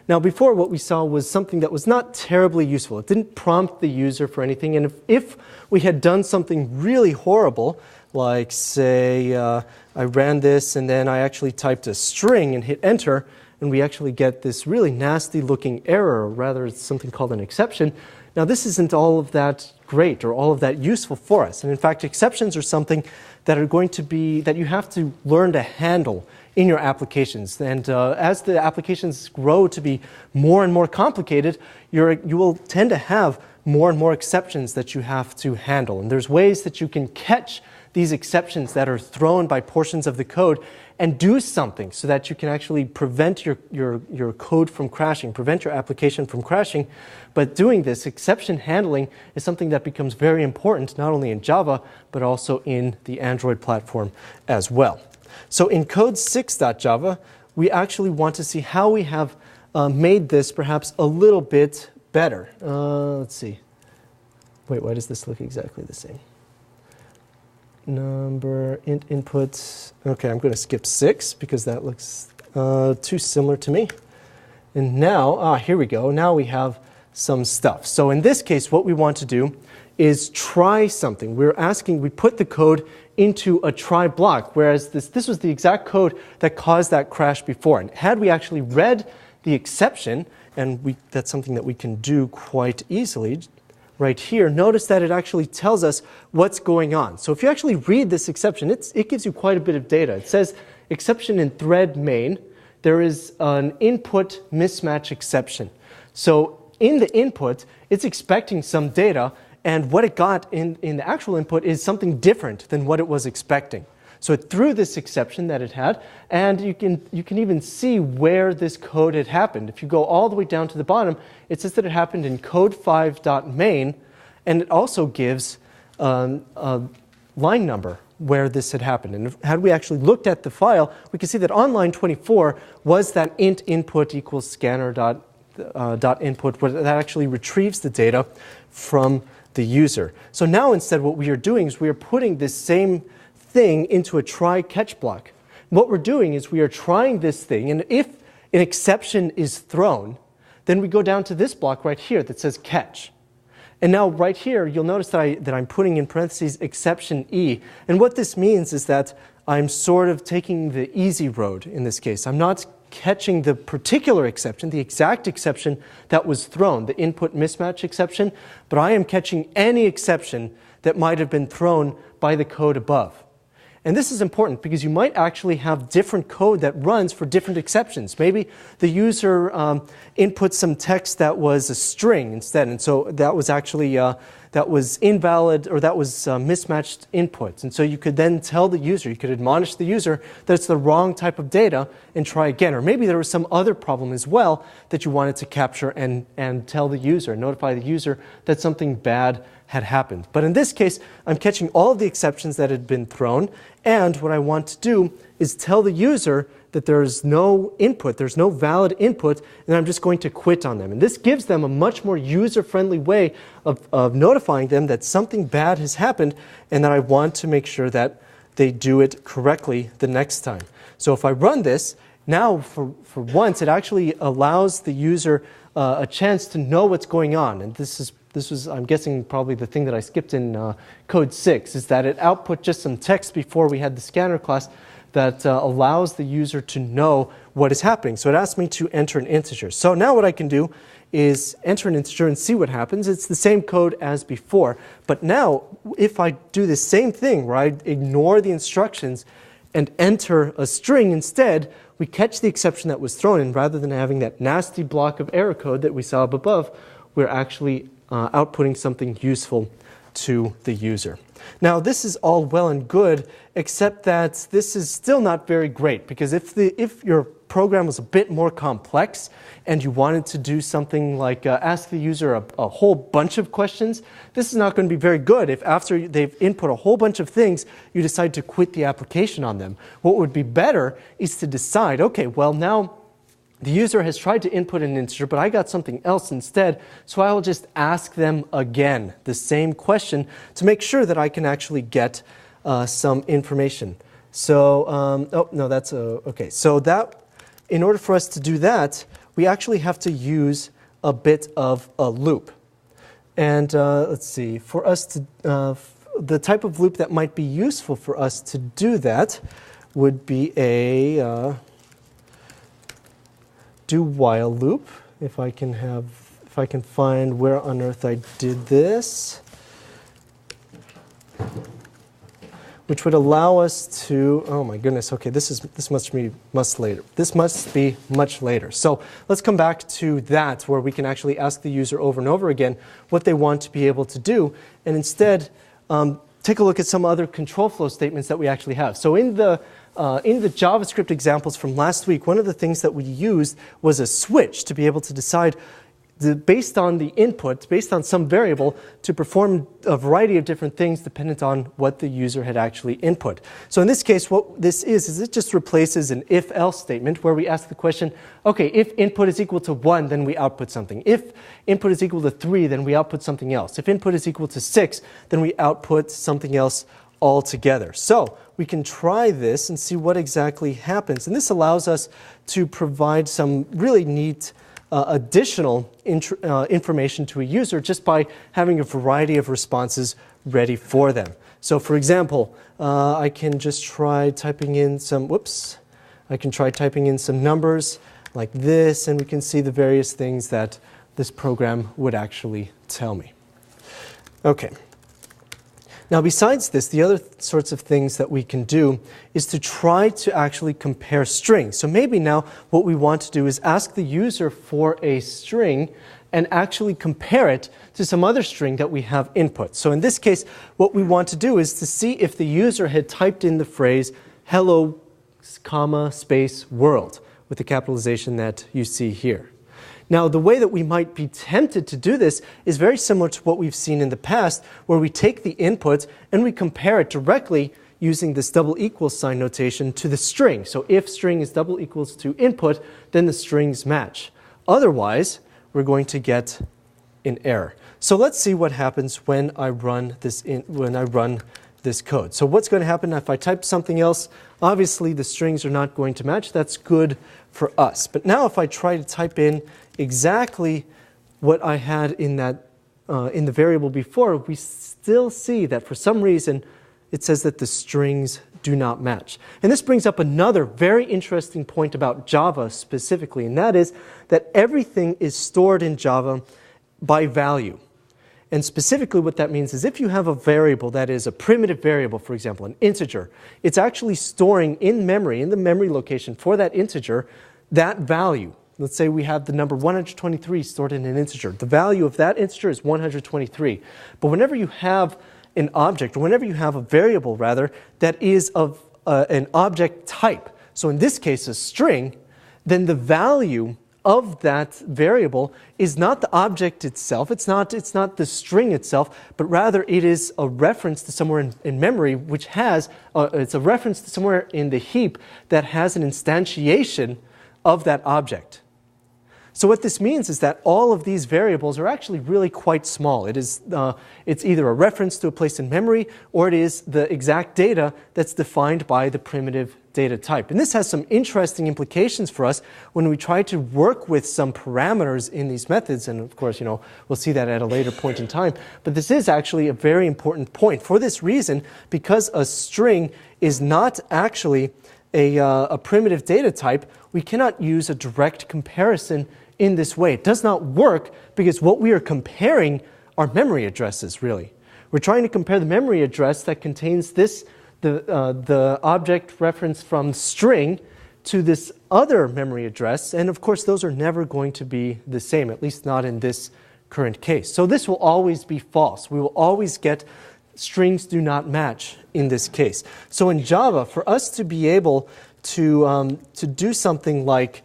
Now, before, what we saw was something that was not terribly useful. It didn't prompt the user for anything. And if we had done something really horrible, like say I ran this and then I actually typed a string and hit enter, and we actually get this really nasty looking error, or rather it's something called an exception. Now this isn't all of that great or all of that useful for us. And in fact, exceptions are something that are going to be, that you have to learn to handle in your applications. And as the applications grow to be more and more complicated, you will tend to have more and more exceptions that you have to handle. And there's ways that you can catch these exceptions that are thrown by portions of the code and do something so that you can actually prevent your code from crashing, prevent your application from crashing. But doing this, exception handling, is something that becomes very important, not only in Java, but also in the Android platform as well. So in code6.java, we actually want to see how we have made this perhaps a little bit better. Let's see. Wait, why does this look exactly the same? Number, int inputs. Okay, I'm going to skip 6 because that looks too similar to me. And now, here we go. Now we have some stuff. So in this case, what we want to do is try something. We put the code into a try block, whereas this was the exact code that caused that crash before. And had we actually read the exception, and that's something that we can do quite easily, right here, notice that it actually tells us what's going on. So if you actually read this exception, it gives you quite a bit of data. It says, exception in thread main, there is an input mismatch exception. So in the input, it's expecting some data, and what it got in the actual input is something different than what it was expecting. So it threw this exception that it had, and you can even see where this code had happened. If you go all the way down to the bottom, it says that it happened in code5.main, and it also gives a line number where this had happened. And had we actually looked at the file, we can see that on line 24 was that int input equals scanner dot input, where that actually retrieves the data from the user. So now instead what we are doing is we are putting this same thing into a try-catch block. What we're doing is we are trying this thing, and if an exception is thrown, then we go down to this block right here that says catch. And now right here, you'll notice that I'm putting in parentheses exception E. And what this means is that I'm sort of taking the easy road in this case. I'm not catching the particular exception, the exact exception that was thrown, the input mismatch exception, but I am catching any exception that might have been thrown by the code above. And this is important because you might actually have different code that runs for different exceptions. Maybe the user input some text that was a string instead, and so that was actually that was invalid, or that was mismatched inputs. And so you could then tell the user, you could admonish the user that it's the wrong type of data and try again. Or maybe there was some other problem as well that you wanted to capture and tell the user, notify the user that something bad had happened. But in this case, I'm catching all of the exceptions that had been thrown, and what I want to do is tell the user that there's no input, there's no valid input, and I'm just going to quit on them. And this gives them a much more user-friendly way of notifying them that something bad has happened and that I want to make sure that they do it correctly the next time. So if I run this, now for once it actually allows the user a chance to know what's going on. And this was, I'm guessing, probably the thing that I skipped in code 6, is that it output just some text before we had the scanner class that allows the user to know what is happening. So it asks me to enter an integer. So now what I can do is enter an integer and see what happens. It's the same code as before. But now, if I do the same thing, where I ignore the instructions and enter a string instead, we catch the exception that was thrown in. Rather than having that nasty block of error code that we saw up above, we're actually outputting something useful to the user. Now, this is all well and good, except that this is still not very great, because if your program was a bit more complex and you wanted to do something like ask the user a whole bunch of questions, this is not going to be very good if after they've input a whole bunch of things, you decide to quit the application on them. What would be better is to decide, okay, well, now the user has tried to input an integer, but I got something else instead, so I'll just ask them again the same question to make sure that I can actually get some information. So, oh, no, that's okay. So that, in order for us to do that, we actually have to use a bit of a loop. And let's see, for us to, the type of loop that might be useful for us to do that would be a do while loop, if I can find where on earth I did this, which would allow us to, oh my goodness, okay, this must be much later. So let's come back to that, where we can actually ask the user over and over again what they want to be able to do, and instead take a look at some other control flow statements that we actually have. So in the JavaScript examples from last week, one of the things that we used was a switch to be able to decide, based on the input, based on some variable, to perform a variety of different things dependent on what the user had actually input. So in this case, what this is it just replaces an if-else statement where we ask the question, okay, if input is equal to 1, then we output something. If input is equal to 3, then we output something else. If input is equal to 6, then we output something else altogether. So we can try this and see what exactly happens. And this allows us to provide some really neat additional information to a user just by having a variety of responses ready for them. So for example, I can just try typing in some, I can try typing in some numbers like this, and we can see the various things that this program would actually tell me. Okay. Now, besides this, the other sorts of things that we can do is to try to actually compare strings. So maybe now what we want to do is ask the user for a string and actually compare it to some other string that we have input. So in this case, what we want to do is to see if the user had typed in the phrase hello, comma, space, world, with the capitalization that you see here. Now, the way that we might be tempted to do this is very similar to what we've seen in the past, where we take the input and we compare it directly using this double equals sign notation to the string. So if string is double equals to input, then the strings match. Otherwise, we're going to get an error. So let's see what happens when I run this code. So what's going to happen if I type something else? Obviously, the strings are not going to match. That's good for us. But now if I try to type in exactly what I had in that in the variable before, we still see that for some reason it says that the strings do not match. And this brings up another very interesting point about Java specifically, and that is that everything is stored in Java by value. And specifically what that means is if you have a variable that is a primitive variable, for example, an integer, it's actually storing in memory, in the memory location for that integer, that value. Let's say we have the number 123 stored in an integer. The value of that integer is 123. But whenever you have an object, or whenever you have a variable, rather, that is of an object type, so in this case a string, then the value of that variable is not the object itself, it's not the string itself, but rather it is a reference to somewhere in memory which has, it's a reference to somewhere in the heap that has an instantiation of that object. So what this means is that all of these variables are actually really quite small. It's either a reference to a place in memory, or it is the exact data that's defined by the primitive data type. And this has some interesting implications for us when we try to work with some parameters in these methods. And of course, we'll see that at a later point in time. But this is actually a very important point. For this reason, because a string is not actually a primitive data type, we cannot use a direct comparison in this way. It does not work because what we are comparing are memory addresses, really. We're trying to compare the memory address that contains the object reference from string to this other memory address, and of course those are never going to be the same, at least not in this current case. So this will always be false. We will always get strings do not match in this case. So in Java, for us to be able to do something like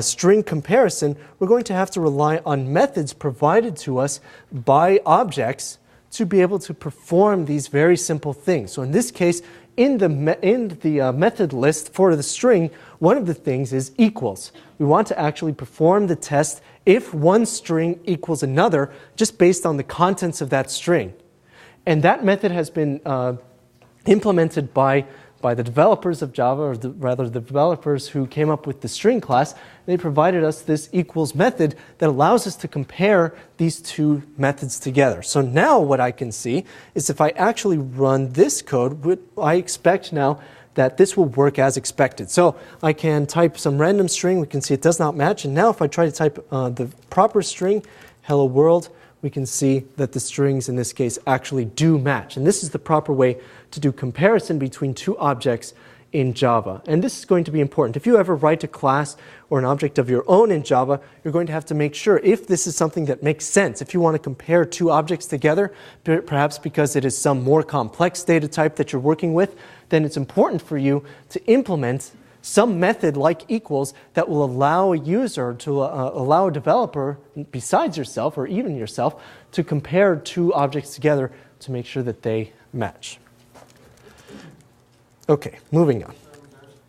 string comparison, we're going to have to rely on methods provided to us by objects to be able to perform these very simple things. So in this case, in the method list for the string, one of the things is equals. We want to actually perform the test if one string equals another, just based on the contents of that string. And that method has been implemented by the developers of Java, or rather the developers who came up with the string class. They provided us this equals method that allows us to compare these two methods together. So now what I can see is if I actually run this code, I expect now that this will work as expected. So I can type some random string. We can see it does not match. And now if I try to type the proper string, hello world, we can see that the strings in this case actually do match. And this is the proper way to do comparison between two objects in Java. And this is going to be important. If you ever write a class or an object of your own in Java, you're going to have to make sure if this is something that makes sense. If you want to compare two objects together, perhaps because it is some more complex data type that you're working with, then it's important for you to implement some method like equals that will allow a user to allow a developer, besides yourself or even yourself, to compare two objects together to make sure that they match. Okay, moving on.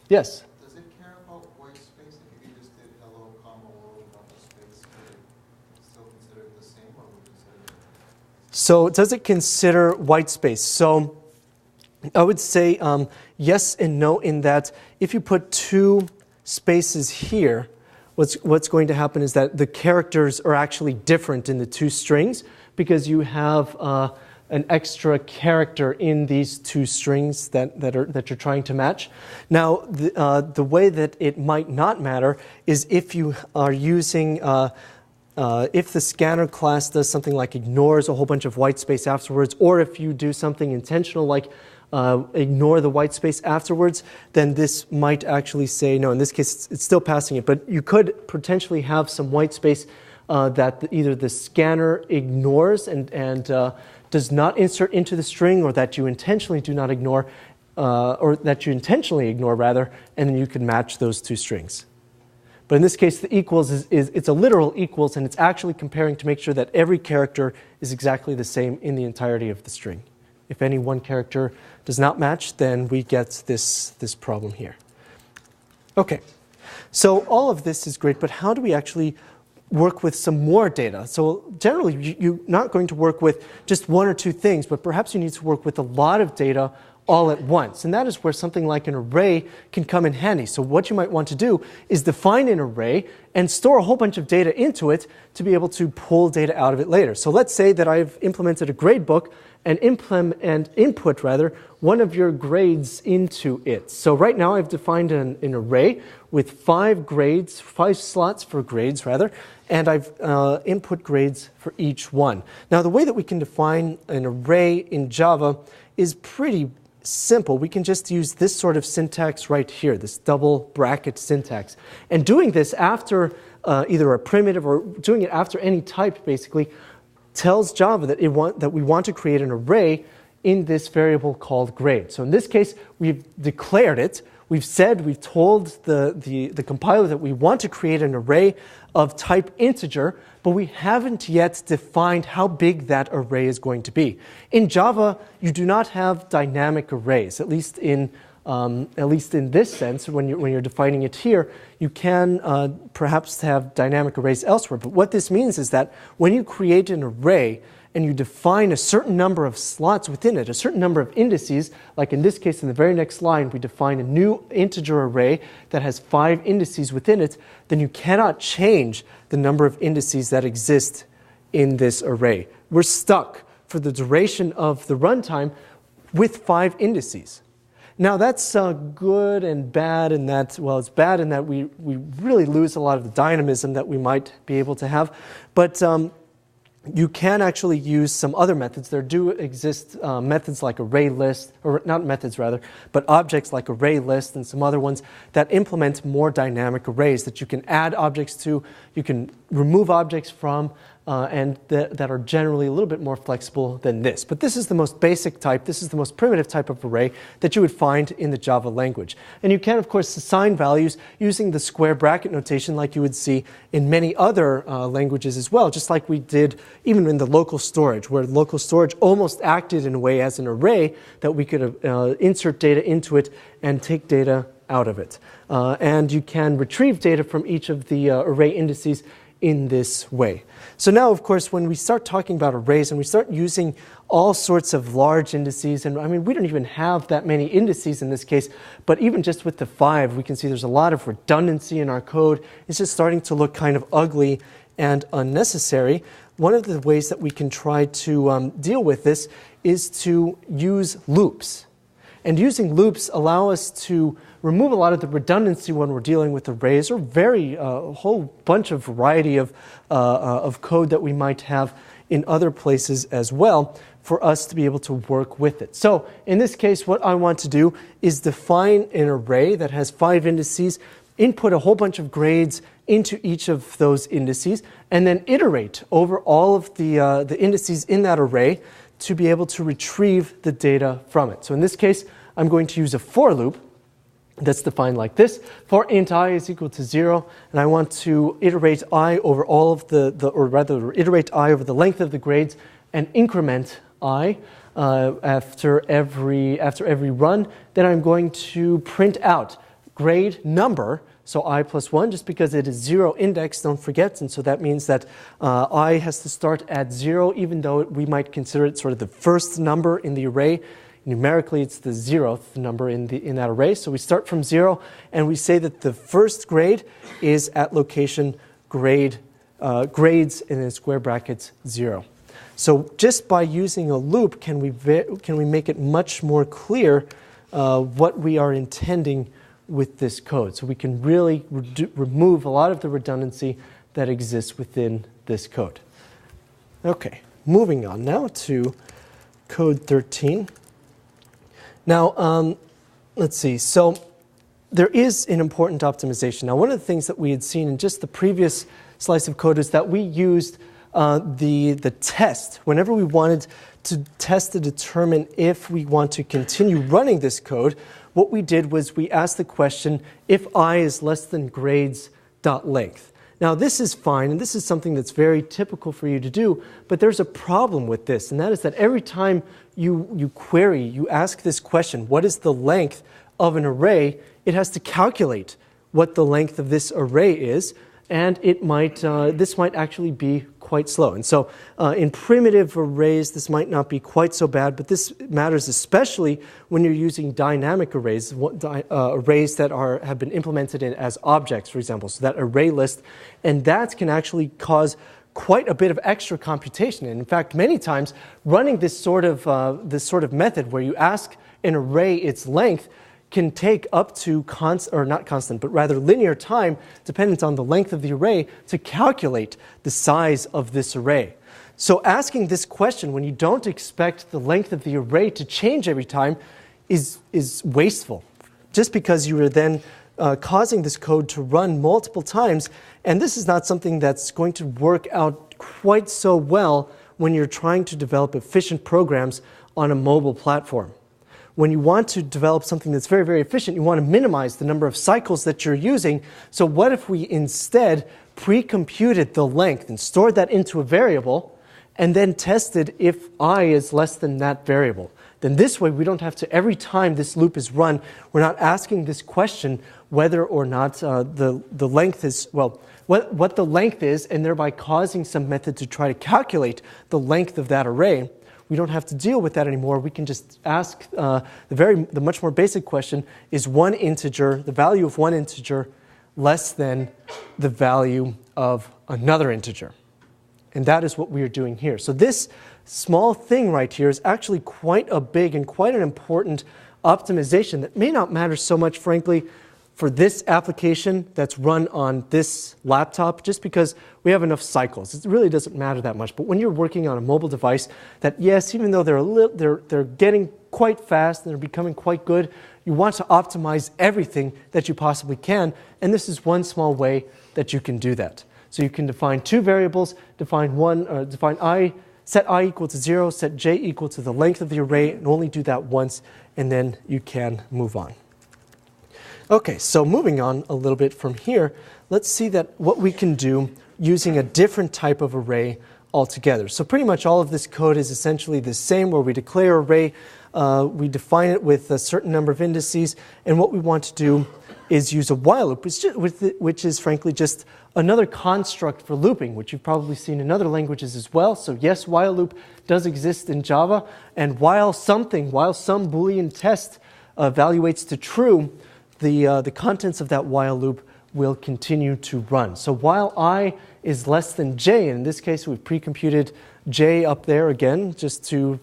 Yes? Does it care about white space? If you just did hello, comma, world, without the space, would it still consider it the same, or would it consider it? So does it consider white space? So I would say yes and no, in that if you put two spaces here, what's going to happen is that the characters are actually different in the two strings because you have an extra character in these two strings that you're trying to match. Now, the way that it might not matter is if you are using if the scanner class does something like ignores a whole bunch of white space afterwards, or if you do something intentional like ignore the white space afterwards, then this might actually say, no, in this case it's still passing it, but you could potentially have some white space that either the scanner ignores and does not insert into the string, or that you intentionally do not ignore, or that you intentionally ignore rather, and then you can match those two strings. But in this case, the equals it's a literal equals, and it's actually comparing to make sure that every character is exactly the same in the entirety of the string. If any one character does not match, then we get this problem here. Okay, so all of this is great, but how do we actually work with some more data? So generally, you're not going to work with just one or two things, but perhaps you need to work with a lot of data all at once. And that is where something like an array can come in handy. So what you might want to do is define an array and store a whole bunch of data into it to be able to pull data out of it later. So let's say that I've implemented a grade book and input one of your grades into it. So right now I've defined an array with 5 slots for grades and I've input grades for each one. Now the way that we can define an array in Java is pretty simple. We can just use this sort of syntax right here, this double bracket syntax. And doing this after either a primitive or doing it after any type basically tells Java that we want to create an array in this variable called grade. So in this case, we've declared it. We've told the compiler that we want to create an array of type integer, but we haven't yet defined how big that array is going to be. In Java, you do not have dynamic arrays, at least in this sense. When you're defining it here, you can perhaps have dynamic arrays elsewhere. But what this means is that when you create an array and you define a certain number of slots within it, a certain number of indices, like in this case, in the very next line, we define a new integer array that has 5 indices within it, then you cannot change the number of indices that exist in this array. We're stuck for the duration of the runtime with 5 indices. Now that's good and bad in that, well, it's bad in that we really lose a lot of the dynamism that we might be able to have, but you can actually use some other methods. There do exist methods like array list, or not methods rather, but objects like array list and some other ones that implement more dynamic arrays that you can add objects to, you can remove objects from, and that are generally a little bit more flexible than this. But this is the most basic type, this is the most primitive type of array that you would find in the Java language. And you can, of course, assign values using the square bracket notation like you would see in many other languages as well, just like we did even in the local storage, where local storage almost acted in a way as an array that we could insert data into it and take data out of it. And you can retrieve data from each of the array indices in this way. So now, of course, when we start talking about arrays and we start using all sorts of large indices, and I mean, we don't even have that many indices in this case, but even just with the 5, we can see there's a lot of redundancy in our code. It's just starting to look kind of ugly and unnecessary. One of the ways that we can try to deal with this is to use loops. And using loops allow us to remove a lot of the redundancy when we're dealing with arrays, or a whole bunch of variety of code that we might have in other places as well, for us to be able to work with it. So in this case, what I want to do is define an array that has 5 indices, input a whole bunch of grades into each of those indices, and then iterate over all of the indices in that array to be able to retrieve the data from it. So in this case, I'm going to use a for loop that's defined like this. For int I is equal to 0, and I want to iterate I over all of iterate I over the length of the grades and increment I after every run. Then I'm going to print out grade number, so I plus 1, just because it is 0 index, don't forget, and so that means that I has to start at 0, even though we might consider it sort of the first number in the array. Numerically, it's the 0th number in that array. So we start from 0, and we say that the first grade is at location grades and in square brackets 0. So just by using a loop, can we make it much more clear what we are intending with this code? So we can really remove a lot of the redundancy that exists within this code. Okay, moving on now to code 13. Now, let's see. So there is an important optimization. Now, one of the things that we had seen in just the previous slice of code is that we used the test. Whenever we wanted to test to determine if we want to continue running this code, what we did was we asked the question, if I is less than grades.length. Now, this is fine, and this is something that's very typical for you to do, but there's a problem with this, and that is that every time you ask this question, what is the length of an array, it has to calculate what the length of this array is, and this might actually be quite slow. And so in primitive arrays, this might not be quite so bad, but this matters especially when you're using dynamic arrays, arrays that have been implemented as objects, for example, so that array list, and that can actually cause quite a bit of extra computation. And in fact, many times, running this sort of method where you ask an array its length can take up to linear time, dependent on the length of the array, to calculate the size of this array. So asking this question when you don't expect the length of the array to change every time is wasteful, just because you are then causing this code to run multiple times, and this is not something that's going to work out quite so well when you're trying to develop efficient programs on a mobile platform. when you want to develop something that's very, very efficient, you want to minimize the number of cycles that you're using. So what if we instead pre-computed the length and stored that into a variable and then tested if I is less than that variable? Then this way we don't have to, every time this loop is run, we're not asking this question whether or not the length is, well, what the length is, and thereby causing some method to try to calculate the length of that array. We don't have to deal with that anymore. We can just ask the much more basic question, is one integer, the value of one integer, less than the value of another integer? And that is what we are doing here. So this small thing right here is actually quite a big and quite an important optimization that may not matter so much, frankly, for this application that's run on this laptop, just because we have enough cycles. It really doesn't matter that much. But when you're working on a mobile device that, yes, even though they're getting quite fast and they're becoming quite good, you want to optimize everything that you possibly can. And this is one small way that you can do that. So you can define two variables, set I equal to 0, set j equal to the length of the array, and only do that once, and then you can move on. Okay, so moving on a little bit from here, let's see that what we can do using a different type of array altogether. So pretty much all of this code is essentially the same, where we declare array, we define it with a certain number of indices, and what we want to do is use a while loop, which is frankly just another construct for looping, which you've probably seen in other languages as well. So yes, while loop does exist in Java, and while some Boolean test evaluates to true, the contents of that while loop will continue to run. So while I is less than j, and in this case we've pre-computed j up there again, just to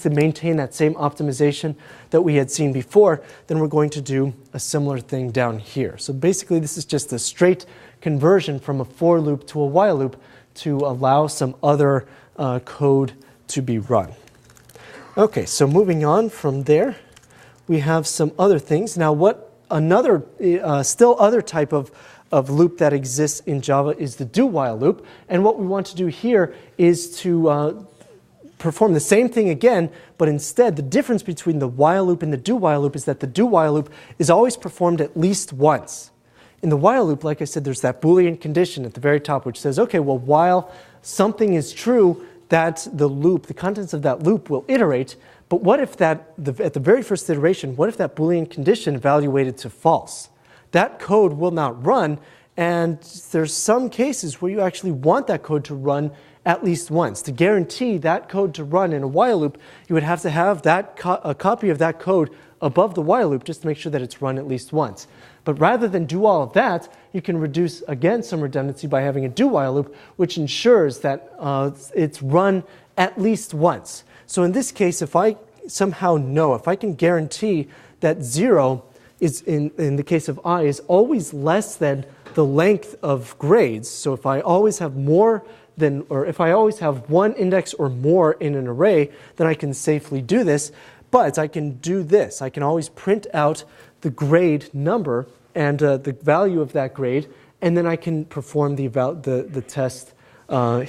maintain that same optimization that we had seen before, then we're going to do a similar thing down here. So basically this is just a straight conversion from a for loop to a while loop to allow some other code to be run. Okay, so moving on from there, we have some other things. Now still other type of loop that exists in Java is the do while loop. And what we want to do here is to perform the same thing again, but instead the difference between the while loop and the do while loop is that the do while loop is always performed at least once. In the while loop, like I said, there's that Boolean condition at the very top which says, okay, well, while something is true, that the contents of that loop will iterate. But what if at the very first iteration, what if that Boolean condition evaluated to false? That code will not run, and there's some cases where you actually want that code to run at least once. To guarantee that code to run in a while loop, you would have to have a copy of that code above the while loop just to make sure that it's run at least once. But rather than do all of that, you can reduce, again, some redundancy by having a do while loop, which ensures that it's run at least once. So in this case, if I somehow know, if I can guarantee that 0 is, in the case of I, is always less than the length of grades, so if I always have more than, or if I always have one index or more in an array, then I can safely do this. But I can do this. I can always print out the grade number and the value of that grade, and then I can perform the test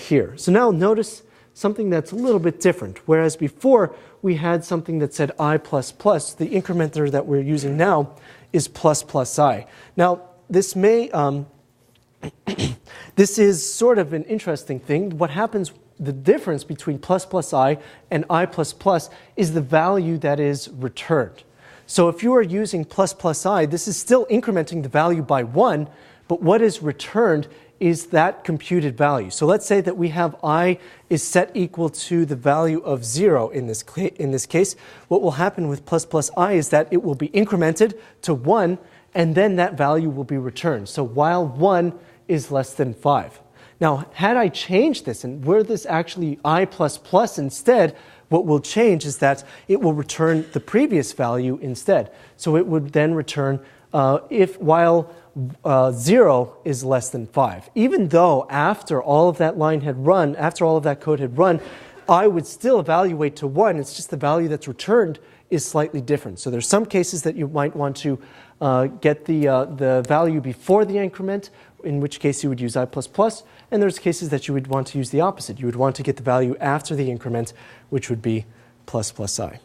here. So now notice something that's a little bit different. Whereas before we had something that said I++, the incrementer that we're using now is ++i. Now this may, this is sort of an interesting thing. What happens, the difference between ++i and I++ is the value that is returned. So if you are using ++i, this is still incrementing the value by 1, but what is returned is that computed value. So let's say that we have I is set equal to the value of 0 in this case. What will happen with ++i is that it will be incremented to 1, and then that value will be returned. So while 1 is less than 5. Now, had I changed this, and were this actually I++ instead, what will change is that it will return the previous value instead. So it would then return while 0 is less than 5. Even though after all of that line had run, after all of that code had run, I would still evaluate to 1. It's just the value that's returned is slightly different. So there's some cases that you might want to get the value before the increment, in which case you would use I++, and there's cases that you would want to use the opposite. You would want to get the value after the increment, which would be ++i.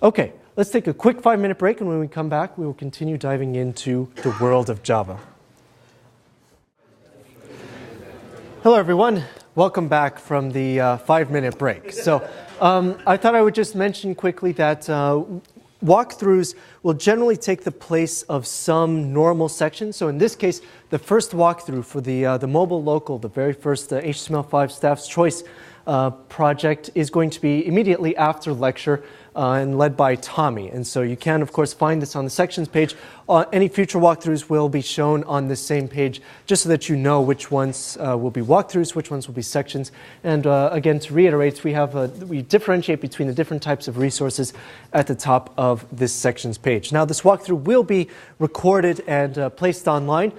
Okay, let's take a quick 5-minute break, and when we come back, we will continue diving into the world of Java. Hello, everyone. Welcome back from the 5-minute break. So I thought I would just mention quickly that walkthroughs will generally take the place of some normal sections. So in this case, the first walkthrough for the mobile local, the very first HTML5 Staff's Choice project is going to be immediately after lecture and led by Tommy. And so you can, of course, find this on the sections page. Any future walkthroughs will be shown on the same page, just so that you know which ones will be walkthroughs, which ones will be sections. And again, to reiterate, we differentiate between the different types of resources at the top of this sections page. Now, this walkthrough will be recorded and placed online.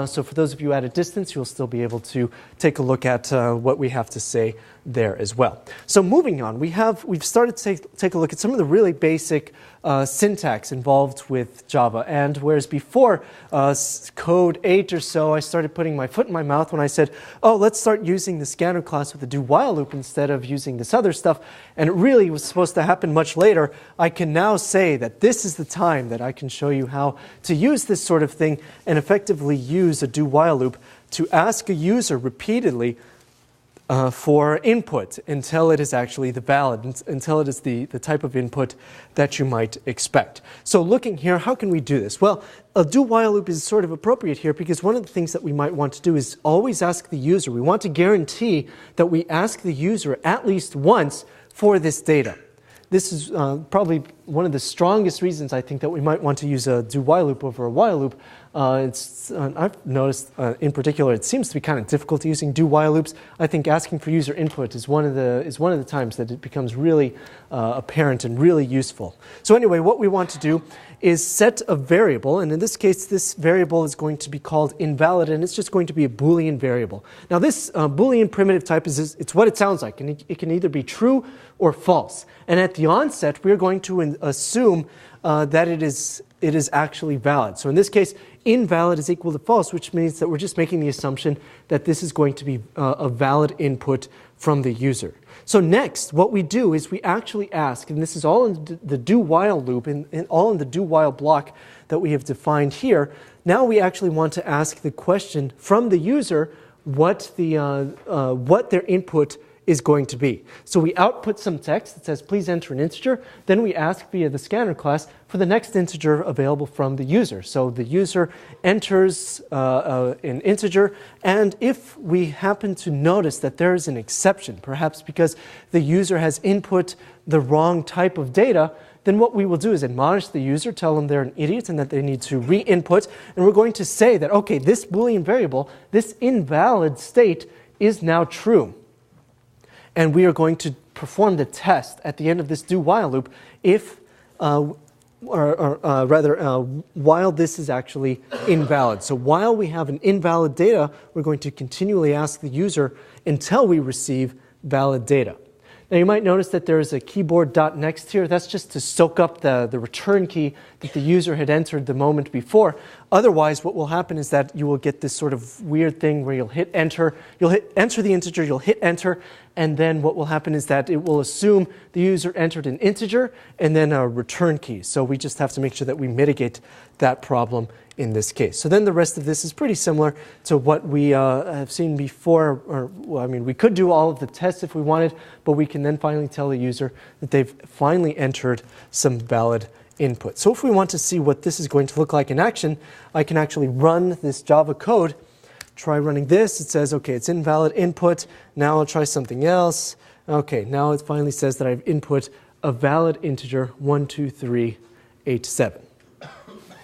So for those of you at a distance, you'll still be able to take a look at what we have to say there as well. So moving on, we've started to take a look at some of the really basic syntax involved with Java. And whereas before code 8 or so, I started putting my foot in my mouth when I said, oh, let's start using the scanner class with the do-while loop instead of using this other stuff, and it really was supposed to happen much later, I can now say that this is the time that I can show you how to use this sort of thing and effectively use a do-while loop to ask a user repeatedly for input until it is actually the valid, until it is the type of input that you might expect. So looking here, how can we do this? Well, a do-while loop is sort of appropriate here because one of the things that we might want to do is always ask the user. We want to guarantee that we ask the user at least once for this data. This is probably one of the strongest reasons I think that we might want to use a do-while loop over a while loop. I've noticed in particular it seems to be kind of difficult using do-while loops. I think asking for user input is one of the times that it becomes really apparent and really useful. So anyway, what we want to do is set a variable, and in this case this variable is going to be called invalid, and it's just going to be a Boolean variable. Now this Boolean primitive type it's what it sounds like, and it can either be true or false. And at the onset we're going to assume that it is actually valid. So in this case, invalid is equal to false, which means that we're just making the assumption that this is going to be a valid input from the user. So next, what we do is we actually ask, and this is all in the do-while loop, and all in the do-while block that we have defined here. Now we actually want to ask the question from the user what their input is going to be. So we output some text that says, please enter an integer. Then we ask via the scanner class for the next integer available from the user. So the user enters an integer, and if we happen to notice that there is an exception, perhaps because the user has input the wrong type of data, then what we will do is admonish the user, tell them they're an idiot and that they need to re-input, and we're going to say that, okay, this Boolean variable, this invalid state is now true. And we are going to perform the test at the end of this do-while loop if, while this is actually invalid. So while we have an invalid data, we're going to continually ask the user until we receive valid data. Now you might notice that there is a keyboard dot next here. That's just to soak up the return key that the user had entered the moment before. Otherwise, what will happen is that you will get this sort of weird thing where you'll hit enter, enter the integer, you'll hit enter, and then what will happen is that it will assume the user entered an integer and then a return key. So we just have to make sure that we mitigate that problem in this case. So then the rest of this is pretty similar to what we have seen before. Well, I mean, we could do all of the tests if we wanted, but we can then finally tell the user that they've finally entered some valid input. So if we want to see what this is going to look like in action, I can actually run this Java code. Try running this. It says, okay, it's invalid input. Now I'll try something else. Okay, now it finally says that I've input a valid integer 12387.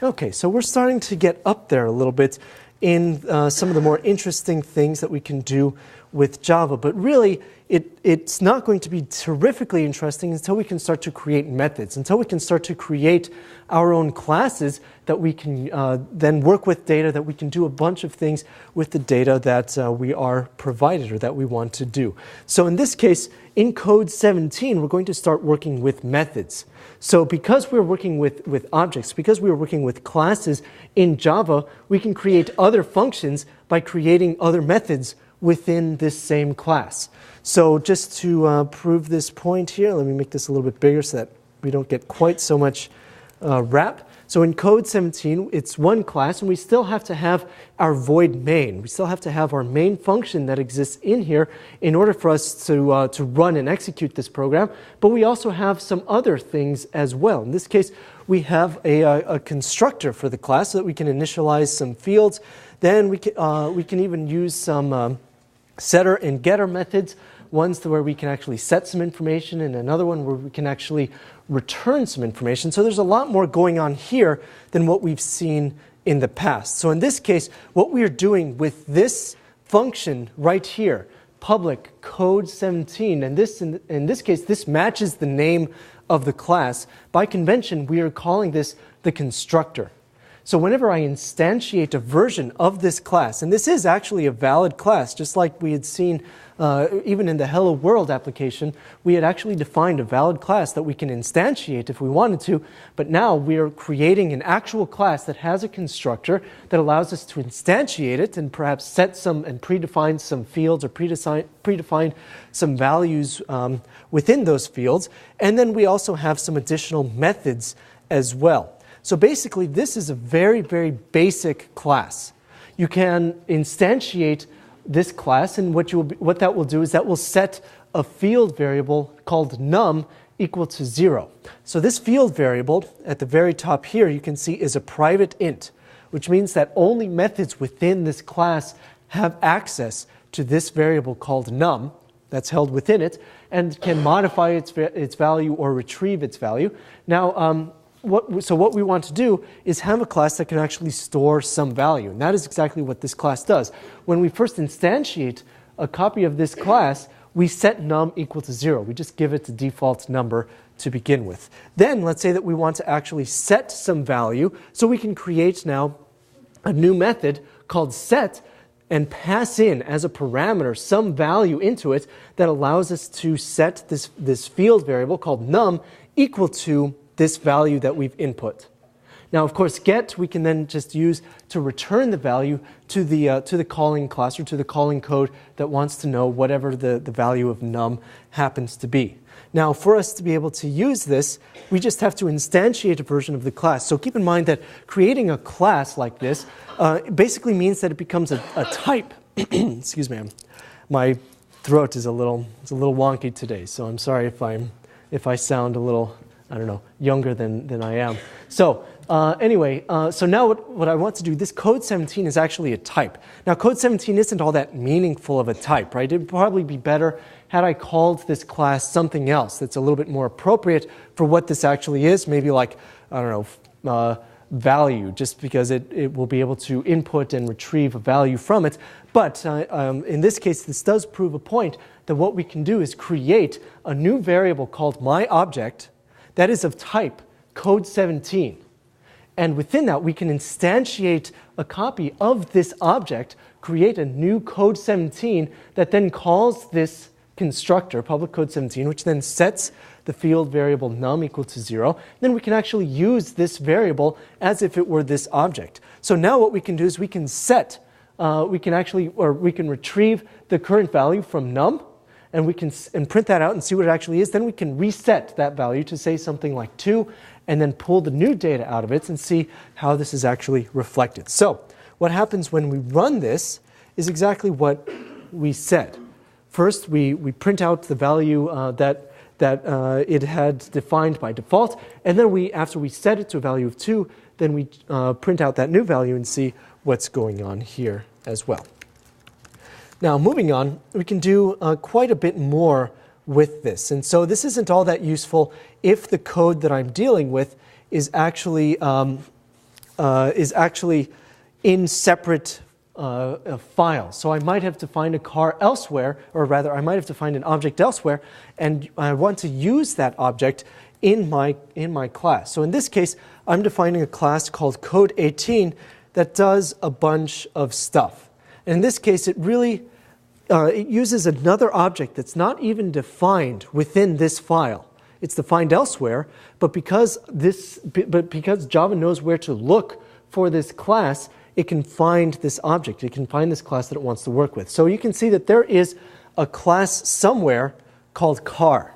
Okay, so we're starting to get up there a little bit in some of the more interesting things that we can do with Java, but really it's not going to be terrifically interesting until we can start to create methods, until we can start to create our own classes that we can then work with data, that we can do a bunch of things with the data that we are provided or that we want to do. So in this case, in code 17, we're going to start working with methods. So because we're working with objects, because we're working with classes in Java, we can create other functions by creating other methods within this same class. So just to prove this point here, let me make this a little bit bigger so that we don't get quite so much wrap. So in code 17, it's one class, and we still have to have our void main. We still have to have our main function that exists in here in order for us to run and execute this program. But we also have some other things as well. In this case, we have a constructor for the class so that we can initialize some fields. Then we can even use some setter and getter methods. One's where we can actually set some information, and another one where we can actually return some information. So there's a lot more going on here than what we've seen in the past. So in this case, what we are doing with this function right here, public code 17, and this in this case, this matches the name of the class. By convention, we are calling this the constructor. So whenever I instantiate a version of this class, and this is actually a valid class, just like we had seen even in the Hello World application, we had actually defined a valid class that we can instantiate if we wanted to, but now we are creating an actual class that has a constructor that allows us to instantiate it and perhaps set some and predefine some fields or predefine some values within those fields. And then we also have some additional methods as well. So basically, this is a very, very basic class. You can instantiate this class, and what that will do is that will set a field variable called num equal to 0. So this field variable at the very top here, you can see, is a private int, which means that only methods within this class have access to this variable called num that's held within it and can modify its value or retrieve its value. Now, what we want to do is have a class that can actually store some value. And that is exactly what this class does. When we first instantiate a copy of this class, we set num equal to 0. We just give it the default number to begin with. Then let's say that we want to actually set some value. So we can create now a new method called set and pass in as a parameter some value into it that allows us to set this field variable called num equal to this value that we've input. Now, of course, get we can then just use to return the value to the calling class or to the calling code that wants to know whatever the value of num happens to be. Now, for us to be able to use this, we just have to instantiate a version of the class. So keep in mind that creating a class like this basically means that it becomes a type. Excuse me, my throat is a little wonky today, so I'm sorry if I sound a little, I don't know, younger than I am. So anyway, so now what I want to do, this code 17 is actually a type. Now code 17 isn't all that meaningful of a type, right? It would probably be better had I called this class something else that's a little bit more appropriate for what this actually is, maybe like, I don't know, value, just because it will be able to input and retrieve a value from it. But in this case, this does prove a point that what we can do is create a new variable called myObject that is of type code 17. And within that, we can instantiate a copy of this object, create a new code 17 that then calls this constructor, public code 17, which then sets the field variable num equal to 0. Then we can actually use this variable as if it were this object. So now what we can do is we can set, we can retrieve the current value from num, and we can print that out and see what it actually is. Then we can reset that value to say something like 2, and then pull the new data out of it and see how this is actually reflected. So what happens when we run this is exactly what we said. First, we print out the value that it had defined by default, and then after we set it to a value of 2, then we print out that new value and see what's going on here as well. Now, moving on, we can do quite a bit more with this. And so this isn't all that useful if the code that I'm dealing with is actually in separate files. So I might have to find a car elsewhere, or rather I might have to find an object elsewhere, and I want to use that object in my class. So in this case, I'm defining a class called code 18 that does a bunch of stuff. And in this case, it uses another object that's not even defined within this file. It's defined elsewhere, but because Java knows where to look for this class, it can find this object. It can find this class that it wants to work with. So you can see that there is a class somewhere called car.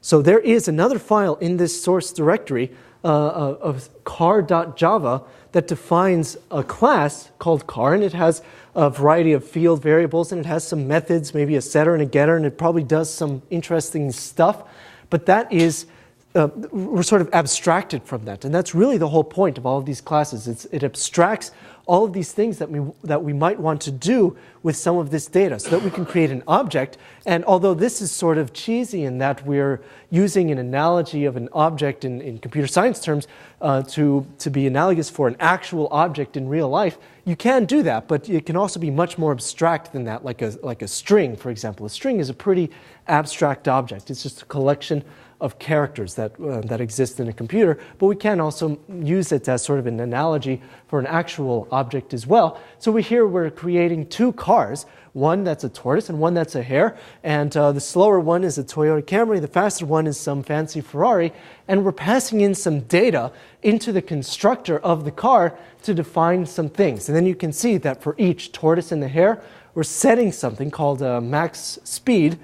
So there is another file in this source directory of car.java that defines a class called car, and it has a variety of field variables, and it has some methods, maybe a setter and a getter, and it probably does some interesting stuff. But that is, we're sort of abstracted from that, and that's really the whole point of all of these classes. It abstracts all of these things that we might want to do with some of this data so that we can create an object. And although this is sort of cheesy in that we're using an analogy of an object in computer science terms to be analogous for an actual object in real life, you can do that, but it can also be much more abstract than that, like a string, for example. A string is a pretty abstract object. It's just a collection of characters that exist in a computer, but we can also use it as sort of an analogy for an actual object as well. So we're creating two cars, one that's a tortoise and one that's a hare, and the slower one is a Toyota Camry, the faster one is some fancy Ferrari, and we're passing in some data into the constructor of the car to define some things. And then you can see that for each tortoise and the hare, we're setting something called max speed,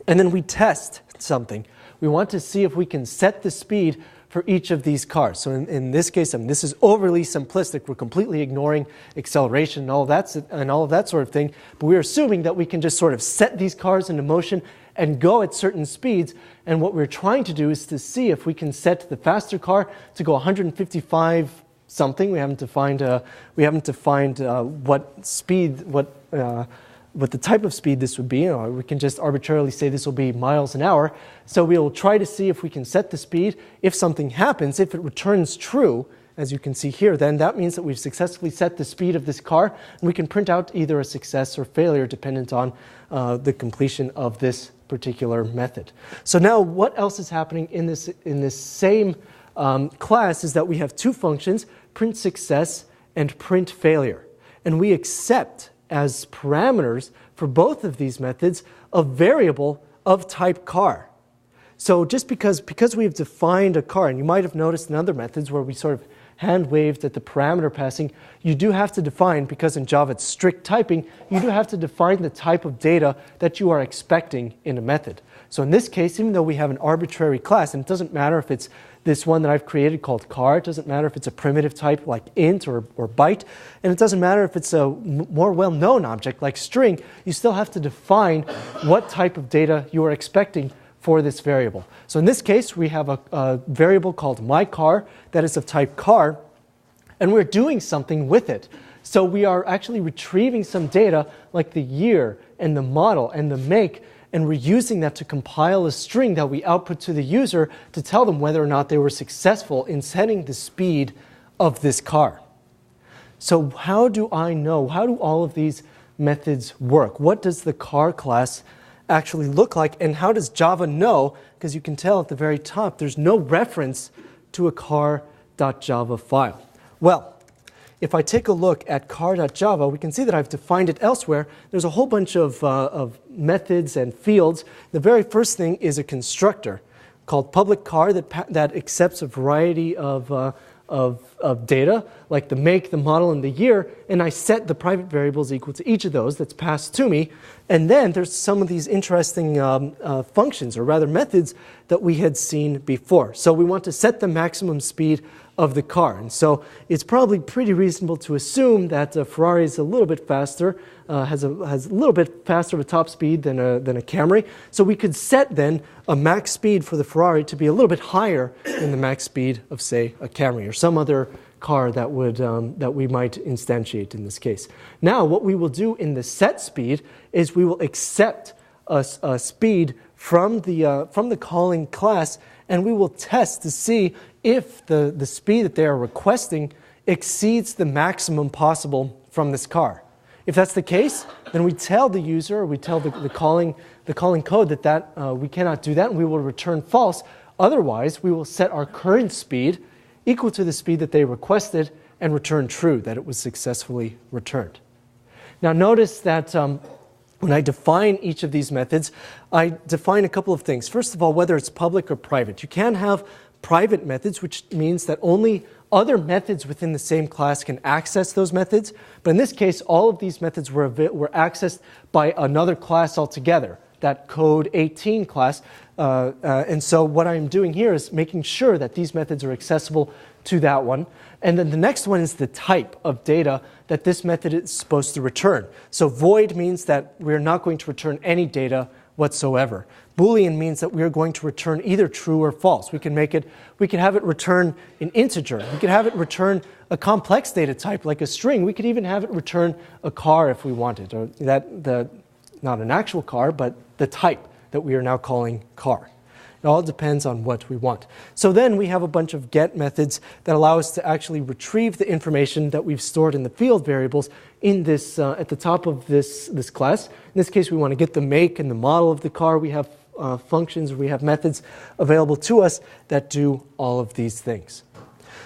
and then we test something. We want to see if we can set the speed for each of these cars. So in this case, this is overly simplistic. We're completely ignoring acceleration and all of that sort of thing. But we're assuming that we can just sort of set these cars into motion and go at certain speeds. And what we're trying to do is to see if we can set the faster car to go 155 something. We haven't defined what speed, what the type of speed this would be. We can just arbitrarily say this will be miles an hour. So we'll try to see if we can set the speed. If something happens, if it returns true, as you can see here, then that means that we've successfully set the speed of this car, and we can print out either a success or failure dependent on the completion of this particular method. So now what else is happening in this same class is that we have two functions, print success and print failure. And we accept as parameters for both of these methods a variable of type car. So just because we've defined a car, and you might have noticed in other methods where we sort of hand waved at the parameter passing, you do have to define, because in Java it's strict typing, you do have to define the type of data that you are expecting in a method. So in this case, even though we have an arbitrary class, and it doesn't matter if it's this one that I've created called car, it doesn't matter if it's a primitive type like int or byte, and it doesn't matter if it's a more well-known object like string, you still have to define what type of data you are expecting for this variable. So in this case, we have a variable called myCar that is of type car, and we're doing something with it. So we are actually retrieving some data like the year and the model and the make, and we're using that to compile a string that we output to the user to tell them whether or not they were successful in setting the speed of this car. So how do I know? How do all of these methods work? What does the car class actually look like, and how does Java know? Because you can tell at the very top there's no reference to a car.java file. Well, if I take a look at car.java, we can see that I've defined it elsewhere. There's a whole bunch of methods and fields. The very first thing is a constructor called public car that accepts a variety of data, like the make, the model, and the year, and I set the private variables equal to each of those that's passed to me. And then there's some of these interesting functions, or rather methods, that we had seen before. So we want to set the maximum speed of the car. And so it's probably pretty reasonable to assume that a Ferrari is a little bit faster, has a little bit faster of a top speed than a Camry. So we could set then a max speed for the Ferrari to be a little bit higher than the max speed of, say, a Camry or some other car that we might instantiate in this case. Now, what we will do in the set speed is we will accept a speed from the calling class, and we will test to see if the speed that they are requesting exceeds the maximum possible from this car. If that's the case, then we tell the user, or we tell the calling code that we cannot do that, and we will return false. Otherwise, we will set our current speed equal to the speed that they requested and return true, that it was successfully returned. Now notice that when I define each of these methods, I define a couple of things. First of all, whether it's public or private. You can have private methods, which means that only other methods within the same class can access those methods. But in this case, all of these methods were accessed by another class altogether. that code 18 class. And so what I'm doing here is making sure that these methods are accessible to that one. And then the next one is the type of data that this method is supposed to return. So void means that we're not going to return any data whatsoever. Boolean means that we're going to return either true or false. We can have it return an integer. We could have it return a complex data type like a string. We could even have it return a car if we wanted, or not an actual car, but the type that we are now calling car. It all depends on what we want. So then we have a bunch of get methods that allow us to actually retrieve the information that we've stored in the field variables in this at the top of this class. In this case, we want to get the make and the model of the car. We have functions, we have methods available to us that do all of these things.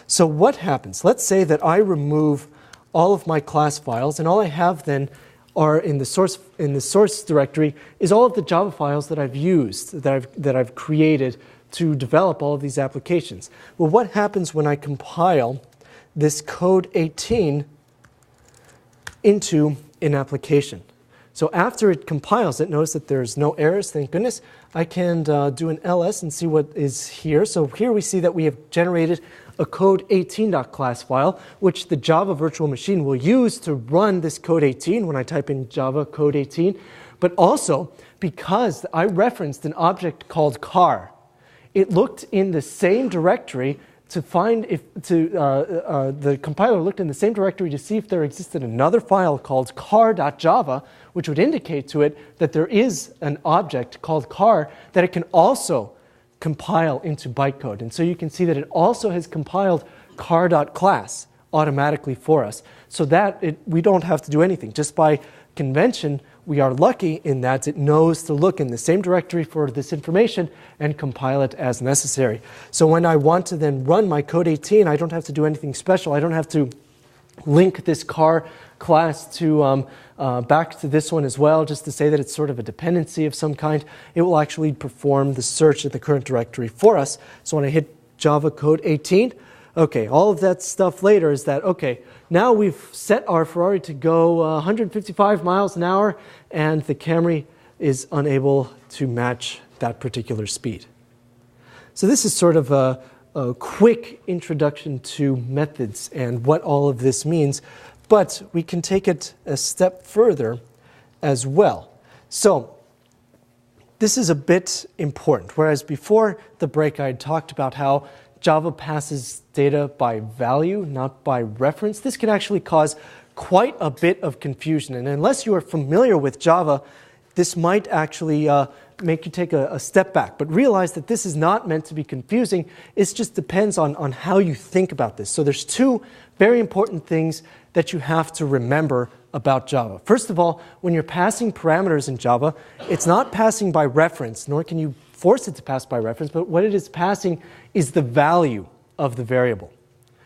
So what happens? Let's say that I remove all of my class files, and all I have then are in the source directory is all of the Java files that I've used, that I've created to develop all of these applications. Well, what happens when I compile this code 18 into an application? So after it compiles it, notice that there's no errors, thank goodness. I can do an ls and see what is here. So here we see that we have generated a code18.class file, which the Java virtual machine will use to run this code18 when I type in Java code18. But also, because I referenced an object called car, it looked in the same directory to find if the compiler looked in the same directory to see if there existed another file called car.java, which would indicate to it that there is an object called car that it can also compile into bytecode. And so you can see that it also has compiled car.class automatically for us, so that we don't have to do anything. Just by convention, we are lucky in that it knows to look in the same directory for this information and compile it as necessary. So when I want to then run my code 18, I don't have to do anything special. I don't have to link this car class to back to this one as well, just to say that it's sort of a dependency of some kind. It will actually perform the search at the current directory for us. So when I hit Java code 18, okay, all of that stuff later is that, okay, now we've set our Ferrari to go 155 miles an hour, and the Camry is unable to match that particular speed. So this is sort of a quick introduction to methods and what all of this means, but we can take it a step further as well. So this is a bit important. Whereas before the break I had talked about how Java passes data by value, not by reference, this can actually cause quite a bit of confusion. And unless you are familiar with Java, this might actually make you take a step back. But realize that this is not meant to be confusing. It just depends on how you think about this. So there's two very important things that you have to remember about Java. First of all, when you're passing parameters in Java, it's not passing by reference, nor can you force it to pass by reference, but what it is passing is the value of the variable.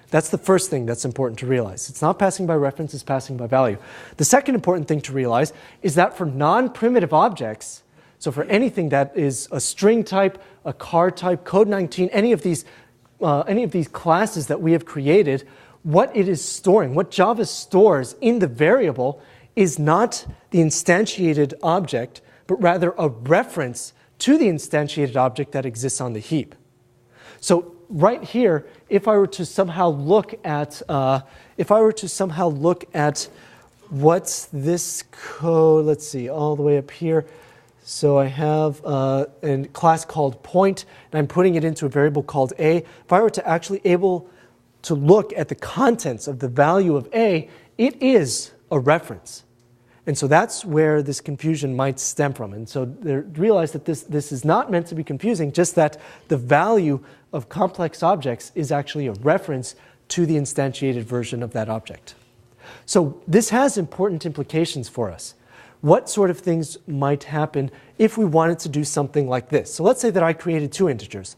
That's the first thing that's important to realize. It's not passing by reference, it's passing by value. The second important thing to realize is that for non-primitive objects, so for anything that is a string type, a car type, code 19, any of these classes that we have created, what it is storing, what Java stores in the variable is not the instantiated object, but rather a reference to the instantiated object that exists on the heap. So right here, if I were to somehow look at what's this code, let's see, all the way up here. So I have a class called point, and I'm putting it into a variable called a. If I were to actually able to look at the contents of the value of a, it is a reference. And so that's where this confusion might stem from. And so realize that this is not meant to be confusing, just that the value of complex objects is actually a reference to the instantiated version of that object. So this has important implications for us. What sort of things might happen if we wanted to do something like this? So let's say that I created two integers,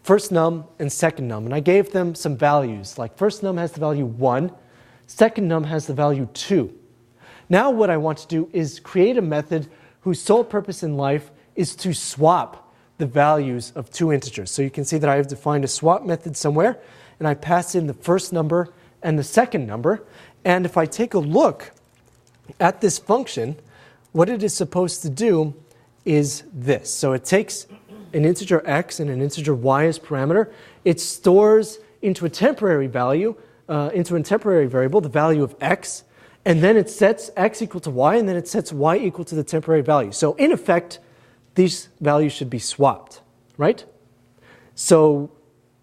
first num and second num, and I gave them some values, like first num has the value 1, second num has the value 2. Now what I want to do is create a method whose sole purpose in life is to swap the values of two integers. So you can see that I have defined a swap method somewhere, and I pass in the first number and the second number. And if I take a look at this function, what it is supposed to do is this. So it takes an integer x and an integer y as parameter. It stores into a temporary value, into a temporary variable, the value of x, and then it sets x equal to y, and then it sets y equal to the temporary value. So in effect, these values should be swapped, right? So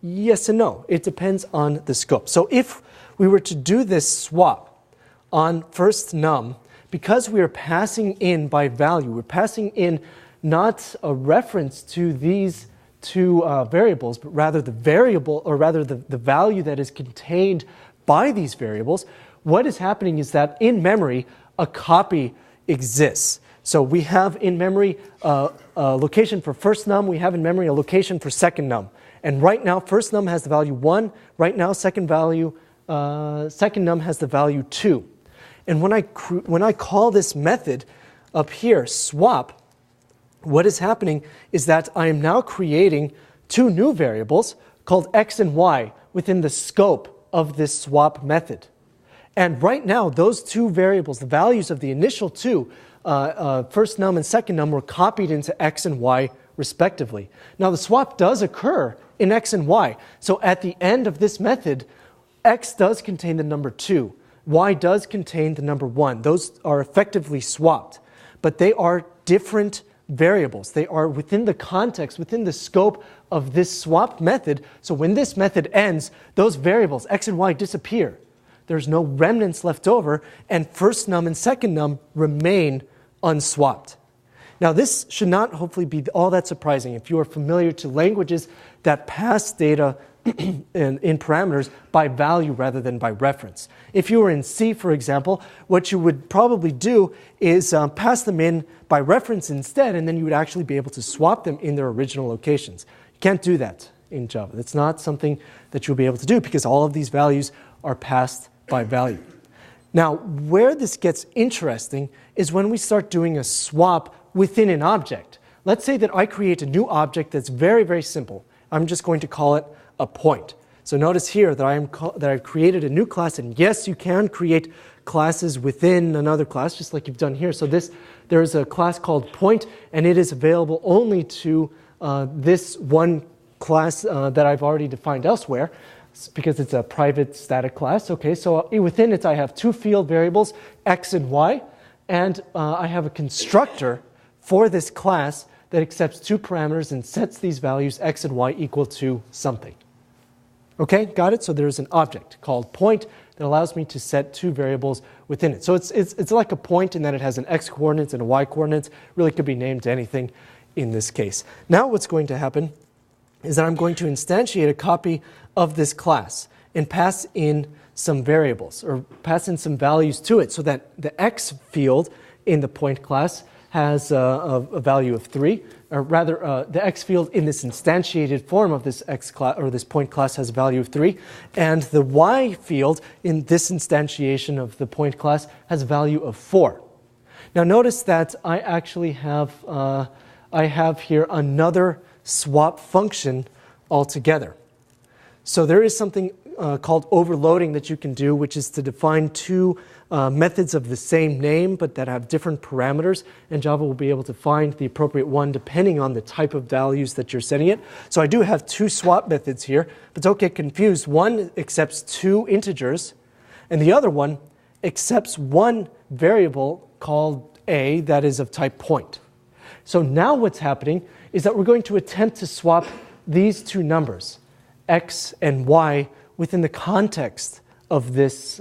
yes and no. It depends on the scope. So if we were to do this swap on first num, because we are passing in by value, we're passing in not a reference to these two variables, but rather the variable, or rather the value that is contained by these variables, what is happening is that in memory, a copy exists. So we have in memory a location for first num, we have in memory a location for second num. And right now, first num has the value 1. Right now, second num has the value 2. And when I call this method up here, swap, what is happening is that I am now creating two new variables called x and y within the scope of this swap method. And right now, those two variables, the values of the initial two, first num and second num, were copied into x and y respectively. Now the swap does occur in x and y. So at the end of this method, x does contain the number 2. Y does contain the number 1. Those are effectively swapped. But they are different variables. They are within the context, within the scope of this swap method. So when this method ends, those variables, x and y, disappear. There's no remnants left over, and first num and second num remain unswapped. Now this should not hopefully be all that surprising if you are familiar to languages that pass data in parameters by value rather than by reference. If you were in C, for example, what you would probably do is pass them in by reference instead, and then you would actually be able to swap them in their original locations. You can't do that in Java. That's not something that you'll be able to do because all of these values are passed by value. Now, where this gets interesting is when we start doing a swap within an object. Let's say that I create a new object that's very, very simple. I'm just going to call it a point. So notice here that I've created a new class, and yes, you can create classes within another class, just like you've done here. So there is a class called point, and it is available only to this one class that I've already defined elsewhere, because it's a private static class. Okay, so within it I have two field variables, x and y, and I have a constructor for this class that accepts two parameters and sets these values x and y equal to something. Okay, got it? So there's an object called point that allows me to set two variables within it. So it's like a point in that it has an x coordinate and a y coordinate. Really could be named anything in this case. Now what's going to happen is that I'm going to instantiate a copy of this class and pass in some variables or pass in some values to it so that the x field in the point class has a value of 3, or rather the x field in this instantiated form of this x class or this point class has a value of 3, and the y field in this instantiation of the point class has a value of 4. Now notice that I actually have here another swap function altogether. So there is something called overloading that you can do, which is to define two methods of the same name but that have different parameters, and Java will be able to find the appropriate one depending on the type of values that you're setting it. So I do have two swap methods here, but don't get confused. One accepts two integers, and the other one accepts one variable called a that is of type point. So now what's happening is that we're going to attempt to swap these two numbers, x and y, within the context of this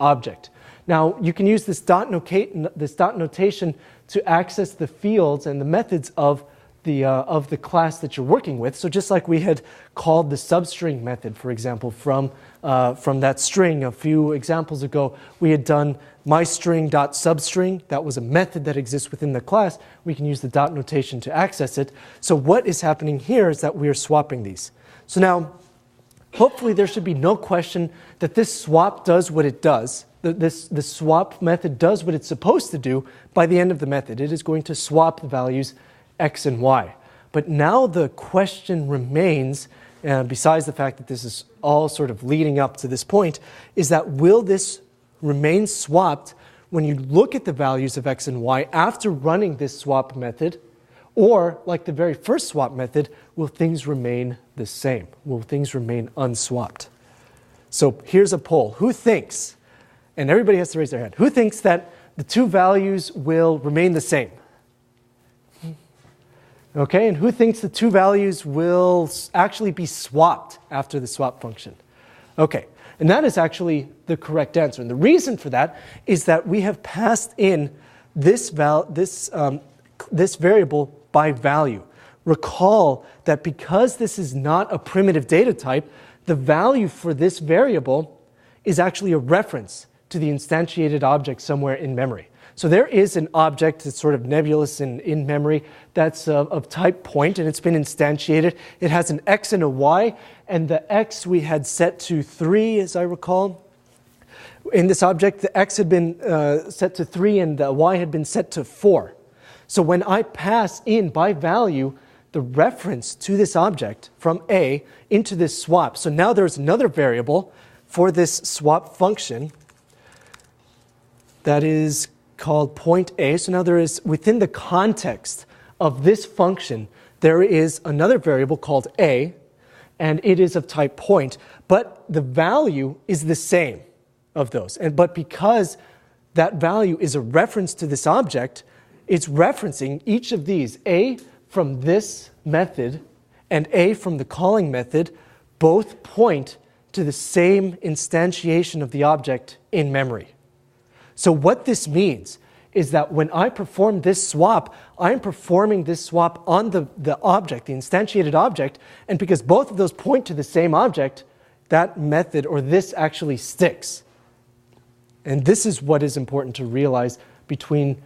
object. Now you can use this dot notation to access the fields and the methods of the class that you're working with. So just like we had called the substring method, for example, from that string a few examples ago, we had done myString.substring. That was a method that exists within the class. We can use the dot notation to access it. So what is happening here is that we are swapping these. So now, hopefully there should be no question that this swap does what it does. The swap method does what it's supposed to do by the end of the method. It is going to swap the values x and y. But now the question remains, besides the fact that this is all sort of leading up to this point, is that will this remain swapped when you look at the values of x and y after running this swap method, or like the very first swap method, will things remain the same? Will things remain unswapped? So here's a poll. Who thinks, and everybody has to raise their hand, who thinks that the two values will remain the same? Okay, and who thinks the two values will actually be swapped after the swap function? Okay, and that is actually the correct answer. And the reason for that is that we have passed in this variable by value. Recall that because this is not a primitive data type, the value for this variable is actually a reference to the instantiated object somewhere in memory. So there is an object that's sort of nebulous in memory that's of type point, and it's been instantiated. It has an x and a y, and the x we had set to 3, as I recall. In this object, the x had been set to 3, and the y had been set to 4. So when I pass in by value the reference to this object from A into this swap, so now there's another variable for this swap function that is called point A. So now there is, within the context of this function, there is another variable called A, and it is of type point, but the value is the same of those. But because that value is a reference to this object, it's referencing each of these, A from this method and A from the calling method, both point to the same instantiation of the object in memory. So what this means is that when I perform this swap, I'm performing this swap on the object, the instantiated object, and because both of those point to the same object, that method or this actually sticks. And this is what is important to realize between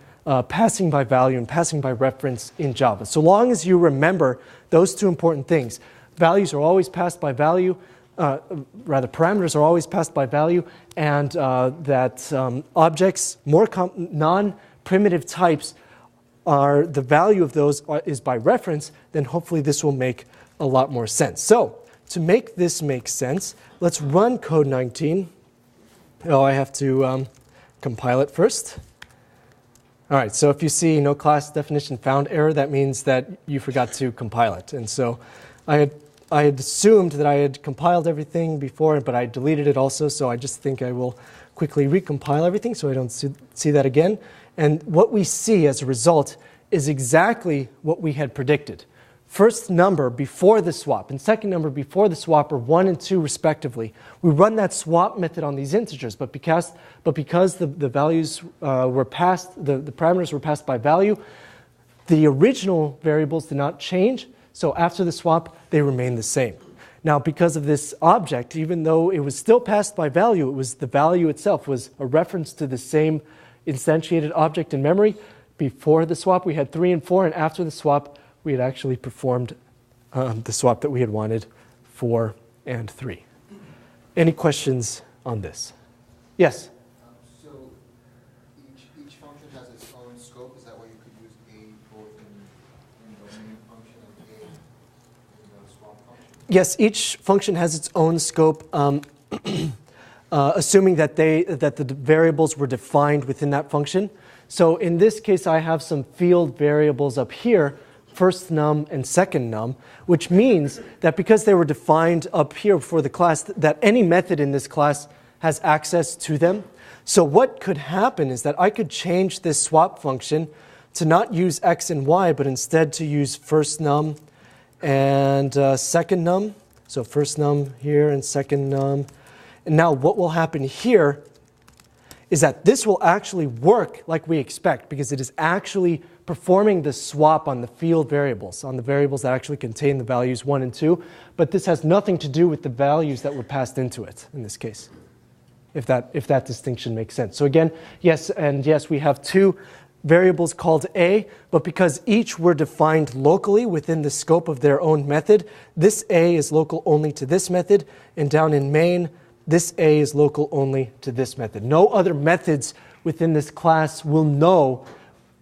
passing by value and passing by reference in Java. So long as you remember those two important things, values are always passed by value, parameters are always passed by value, and that objects, non-primitive types, the value of those is by reference, then hopefully this will make a lot more sense. So to make this make sense, let's run code 19. Oh, I have to compile it first. All right, so if you see no class definition found error, that means that you forgot to compile it. And so I had assumed that I had compiled everything before, but I deleted it also, so I just think I will quickly recompile everything so I don't see that again. And what we see as a result is exactly what we had predicted. First number before the swap and second number before the swap are 1 and 2 respectively. We run that swap method on these integers, but because the values were passed, the parameters were passed by value, the original variables did not change. So after the swap, they remain the same. Now, because of this object, even though it was still passed by value, it was the value itself was a reference to the same instantiated object in memory. Before the swap, we had 3 and 4, and after the swap, we had actually performed the swap that we had wanted, 4 and 3. Any questions on this? Yes? So each function has its own scope. Is that why you could use A both in the main function and A in the swap function? Yes, each function has its own scope, assuming that the variables were defined within that function. So in this case, I have some field variables up here, first num and second num, which means that because they were defined up here for the class, that any method in this class has access to them. So what could happen is that I could change this swap function to not use x and y, but instead to use first num and second num. So first num here and second num. And now what will happen here is that this will actually work like we expect, because it is actually performing the swap on the field variables, on the variables that actually contain the values 1 and 2. But this has nothing to do with the values that were passed into it in this case, if that distinction makes sense. So again, yes, we have two variables called A, but because each were defined locally within the scope of their own method, this A is local only to this method, and down in main, this A is local only to this method. No other methods within this class will know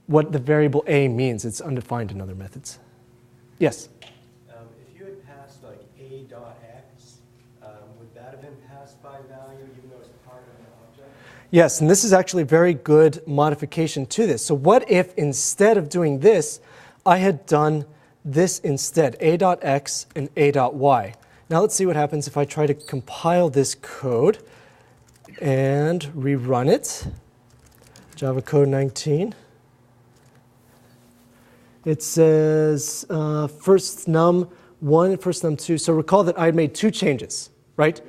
what the variable A means. It's undefined in other methods. Yes? If you had passed like A dot X, would that have been passed by value even though it's part of an object? Yes, and this is actually a very good modification to this. So what if instead of doing this, I had done this instead, a.x and a.y. Now let's see what happens if I try to compile this code and rerun it. Java code 19. It says first num1 and first num2. So recall that I had made two changes, right?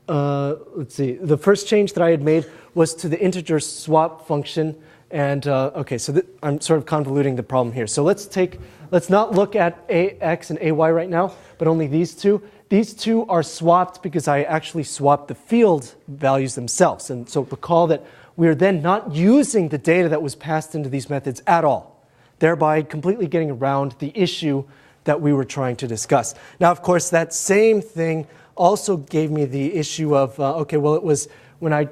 Let's see. The first change that I had made was to the integer swap function. And okay, so I'm sort of convoluting the problem here. So let's not look at ax and ay right now, but only these two. These two are swapped because I actually swapped the field values themselves. And so recall that we are then not using the data that was passed into these methods at all, thereby completely getting around the issue that we were trying to discuss. Now, of course, that same thing also gave me the issue of, okay, well, it was when I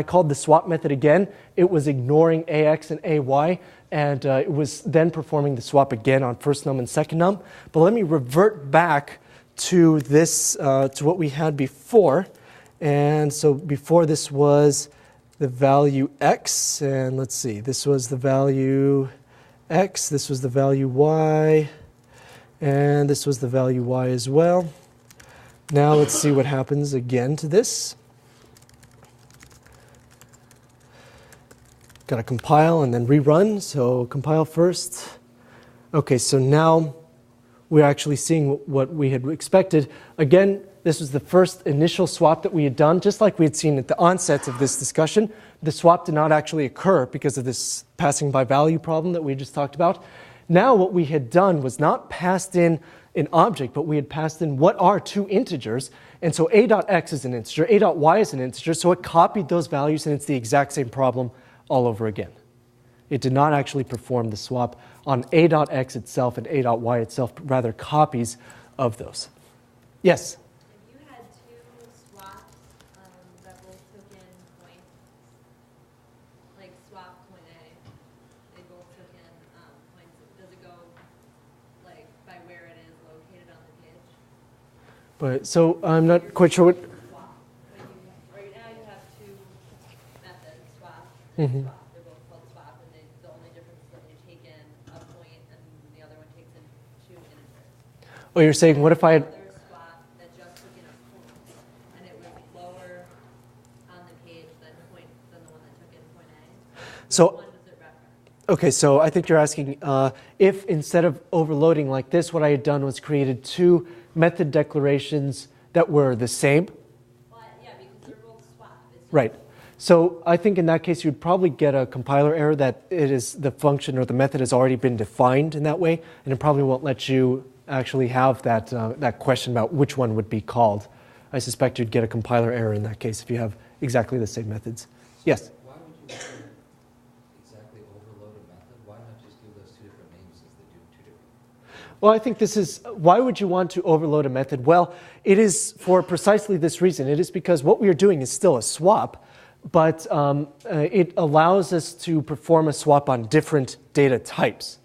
called the swap method again, it was ignoring ax and ay, and it was then performing the swap again on first num and second num. But let me revert back to this, to what we had before. And so before this was the value x, and let's see, this was the value x, this was the value y, and this was the value y as well. Now let's see what happens again to this. Got to compile and then rerun. So compile first. Okay, so now we're actually seeing what we had expected. Again, this was the first initial swap that we had done, just like we had seen at the onset of this discussion. The swap did not actually occur because of this passing by value problem that we just talked about. Now what we had done was not passed in an object, but we had passed in what are two integers. And so a.x is an integer, a.y is an integer, so it copied those values, and it's the exact same problem all over again. It did not actually perform the swap on a.x itself and a.y itself, but rather copies of those. Yes? If you had two swaps that both took in points, like swap point A, they both took in points, does it go like by where it is located on the page? But so I'm not quite sure what. Swap. Right now you have two methods, swap Mhm. and swap. They're both called swap, and the only difference is that you take in a point and the other one takes in two integers. Oh, you're saying what if I had. Another swap that just took in a point, and it was lower on the page than the one that took in point A. So- Which one does it reference? Okay, so I think you're asking if instead of overloading like this, what I had done was created two method declarations that were the same. Well, yeah, because they're both swap. It's just Right. So I think in that case, you'd probably get a compiler error that it is the function or the method has already been defined in that way, and it probably won't let you actually have that, that question about which one would be called. I suspect you'd get a compiler error in that case if you have exactly the same methods. Yes? Why would you want to exactly overload a method? Why not just give those two different names as they do two different? Well, I think this is, why would you want to overload a method? Well, it is for precisely this reason. It is because what we are doing is still a swap, but it allows us to perform a swap on different data types.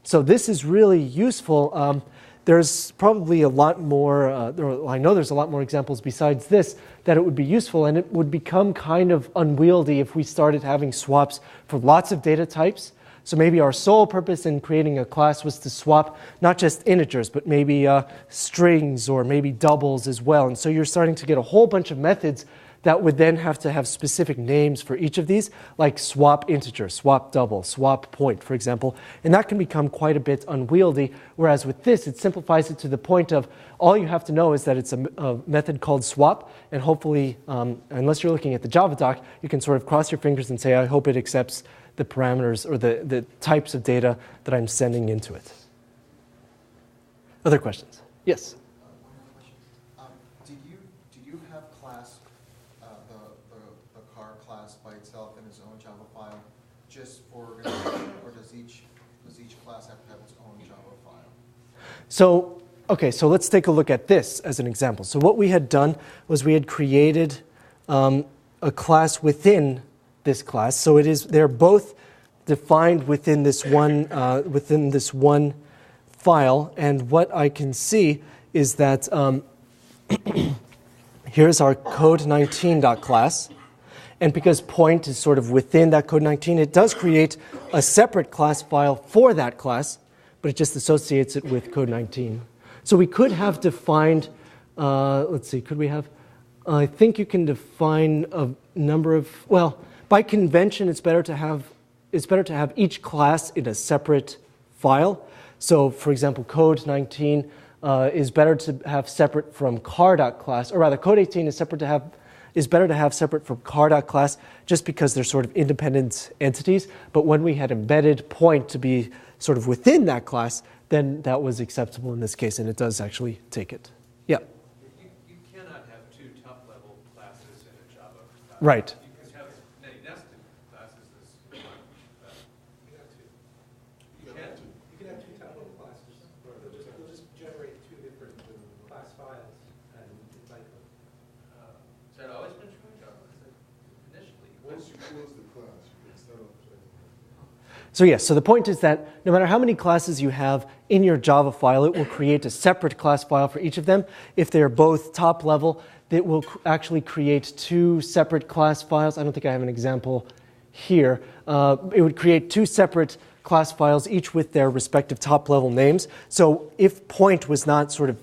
So this is really useful. There's probably a lot more, I know there's a lot more examples besides this that it would be useful, and it would become kind of unwieldy if we started having swaps for lots of data types. So maybe our sole purpose in creating a class was to swap not just integers, but maybe strings or maybe doubles as well. And so you're starting to get a whole bunch of methods that would then have to have specific names for each of these, like swap integer, swap double, swap point, for example. And that can become quite a bit unwieldy, whereas with this, it simplifies it to the point of all you have to know is that it's a method called swap, and hopefully, unless you're looking at the Java doc, you can sort of cross your fingers and say, I hope it accepts the parameters or the types of data that I'm sending into it. Other questions? Yes? One more question. Do you have class, the car class by itself in its own Java file, just for organization, or does each class have to have its own Java file? So, okay, so let's take a look at this as an example. So what we had done was we had created a class within this class. So they're both defined within this one file. And what I can see is that here's our code19.class. And because point is sort of within that code 19, it does create a separate class file for that class, but it just associates it with code 19. So we could have defined, let's see, could we have, I think you can define a number of, well, by convention it's better to have each class in a separate file. So for example, code 19 is better to have separate from car.class, or rather code 18 is better to have separate from car.class just because they're sort of independent entities. But when we had embedded point to be sort of within that class, then that was acceptable in this case, and it does actually take it. Yeah. You cannot have two top-level classes in a Java class. Right. You can have many nested classes as one. You have two. You can. You can have two top-level classes. They'll just generate two different class files, and it's like Has that always been true in Java? Initially. Once you close the class, you can start off. So yes, so the point is that no matter how many classes you have in your Java file, it will create a separate class file for each of them. If they're both top level, it will actually create two separate class files. I don't think I have an example here. It would create two separate class files, each with their respective top level names. So if point was not sort of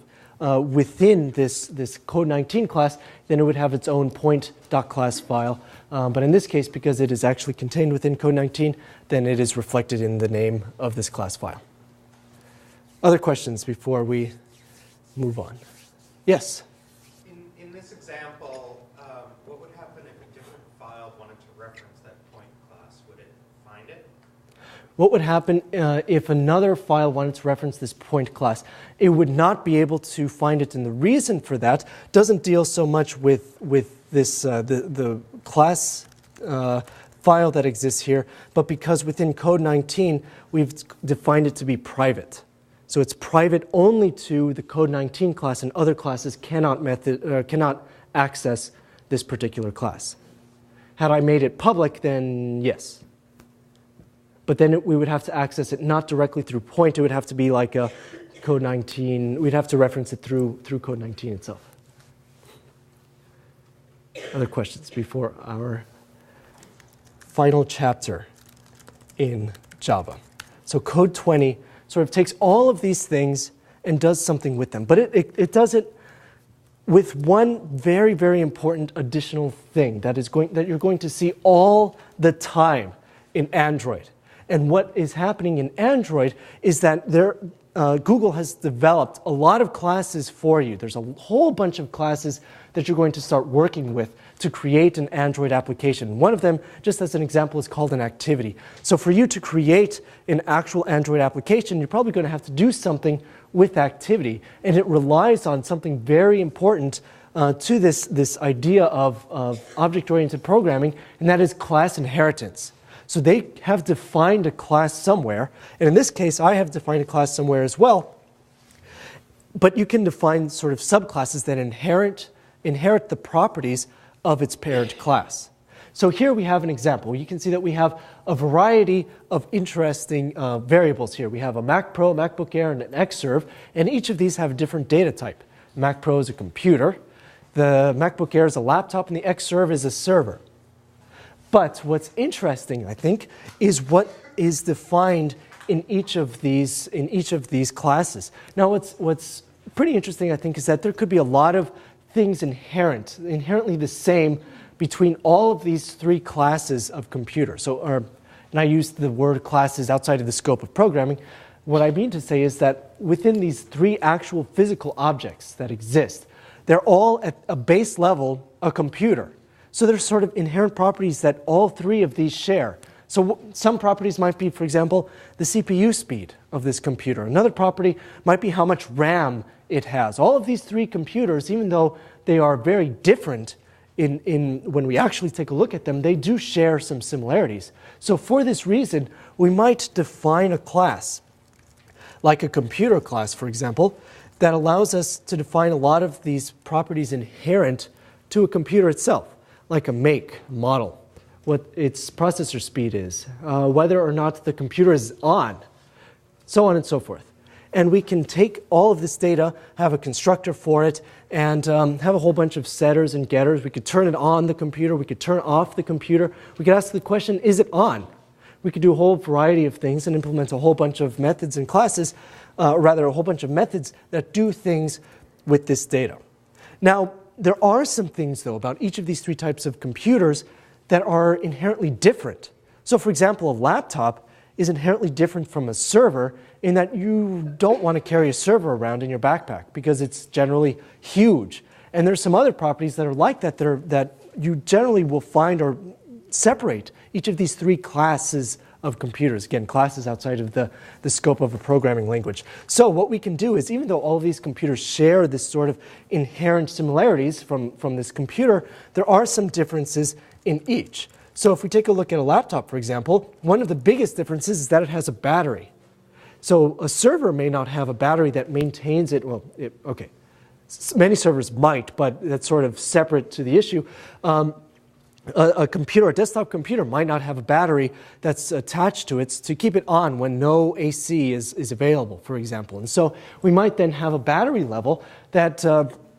within this code 19 class, then it would have its own point.class file. But in this case, because it is actually contained within code 19, then it is reflected in the name of this class file. Other questions before we move on? Yes? In this example, what would happen if a different file wanted to reference that point class? Would it find it? What would happen if another file wanted to reference this point class? It would not be able to find it, and the reason for that doesn't deal so much with this the class file that exists here, but because within code 19 we've defined it to be private. So it's private only to the code 19 class, and other classes cannot access this particular class. Had I made it public, then yes. But then we would have to access it not directly through point. It would have to be like a code 19. We'd have to reference it through code 19 itself. Other questions before our final chapter in Java? So code 20 sort of takes all of these things and does something with them. But it does it with one very, very important additional thing that you're going to see all the time in Android. And what is happening in Android is that Google has developed a lot of classes for you. There's a whole bunch of classes that you're going to start working with to create an Android application. One of them, just as an example, is called an activity. So for you to create an actual Android application, you're probably going to have to do something with activity. And it relies on something very important to this idea of object-oriented programming, and that is class inheritance. So they have defined a class somewhere, and in this case, I have defined a class somewhere as well. But you can define sort of subclasses that inherit the properties of its parent class. So here we have an example. You can see that we have a variety of interesting variables here. We have a Mac Pro, MacBook Air, and an Xserve, and each of these have a different data type. Mac Pro is a computer, the MacBook Air is a laptop, and the Xserve is a server. But what's interesting, I think, is what is defined in each of these classes. Now, what's pretty interesting, I think, is that there could be a lot of things inherently the same between all of these three classes of computer. And I use the word classes outside of the scope of programming. What I mean to say is that within these three actual physical objects that exist, they're all at a base level a computer. So there's sort of inherent properties that all three of these share. So some properties might be, for example, the CPU speed of this computer. Another property might be how much RAM it has. All of these three computers, even though they are very different when we actually take a look at them, they do share some similarities. So for this reason, we might define a class, like a computer class, for example, that allows us to define a lot of these properties inherent to a computer itself, like a make, model, what its processor speed is, whether or not the computer is on, so on and so forth. and we can take all of this data, have a constructor for it, and have a whole bunch of setters and getters. We could turn it on the computer. We could turn off the computer. We could ask the question, is it on? We could do a whole variety of things and implement a whole bunch of methods and classes, rather a whole bunch of methods that do things with this data. Now, there are some things, though, about each of these three types of computers that are inherently different. So, for example, a laptop is inherently different from a server in that you don't want to carry a server around in your backpack because it's generally huge. And there's some other properties that are like that that you generally will find or separate each of these three classes of computers. Again, classes outside of the scope of a programming language. So what we can do is, even though all of these computers share this sort of inherent similarities from this computer, there are some differences in each. So if we take a look at a laptop, for example, one of the biggest differences is that it has a battery. So a server may not have a battery that maintains it. Well, okay, many servers might, but that's sort of separate to the issue. A computer, a desktop computer, might not have a battery that's attached to it to keep it on when no AC is available, for example. And so we might then have a battery level that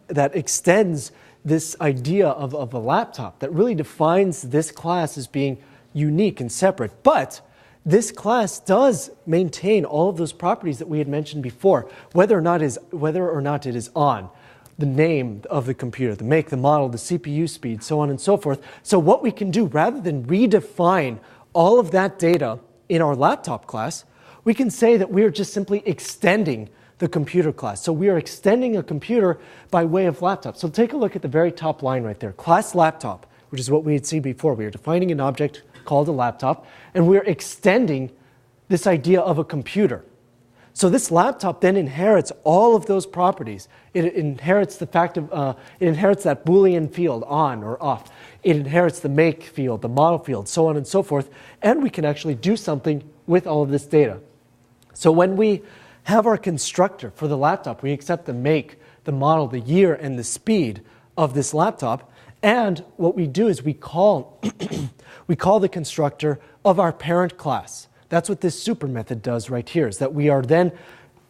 extends this idea of a laptop, that really defines this class as being unique and separate. But this class does maintain all of those properties that we had mentioned before, whether or not it is on. The name of the computer, the make, the model, the CPU speed, so on and so forth. So what we can do, rather than redefine all of that data in our laptop class, we can say that we are just simply extending the computer class. So we are extending a computer by way of laptop. So take a look at the very top line right there, class laptop, which is what we had seen before. We are defining an object called a laptop, and we're extending this idea of a computer. So this laptop then inherits all of those properties. It inherits the fact of, it inherits that Boolean field, on or off. It inherits the make field, the model field, so on and so forth. And we can actually do something with all of this data. So when we have our constructor for the laptop, we accept the make, the model, the year, and the speed of this laptop. And what we do is we call, we call the constructor of our parent class. That's what this super method does right here, is that we are then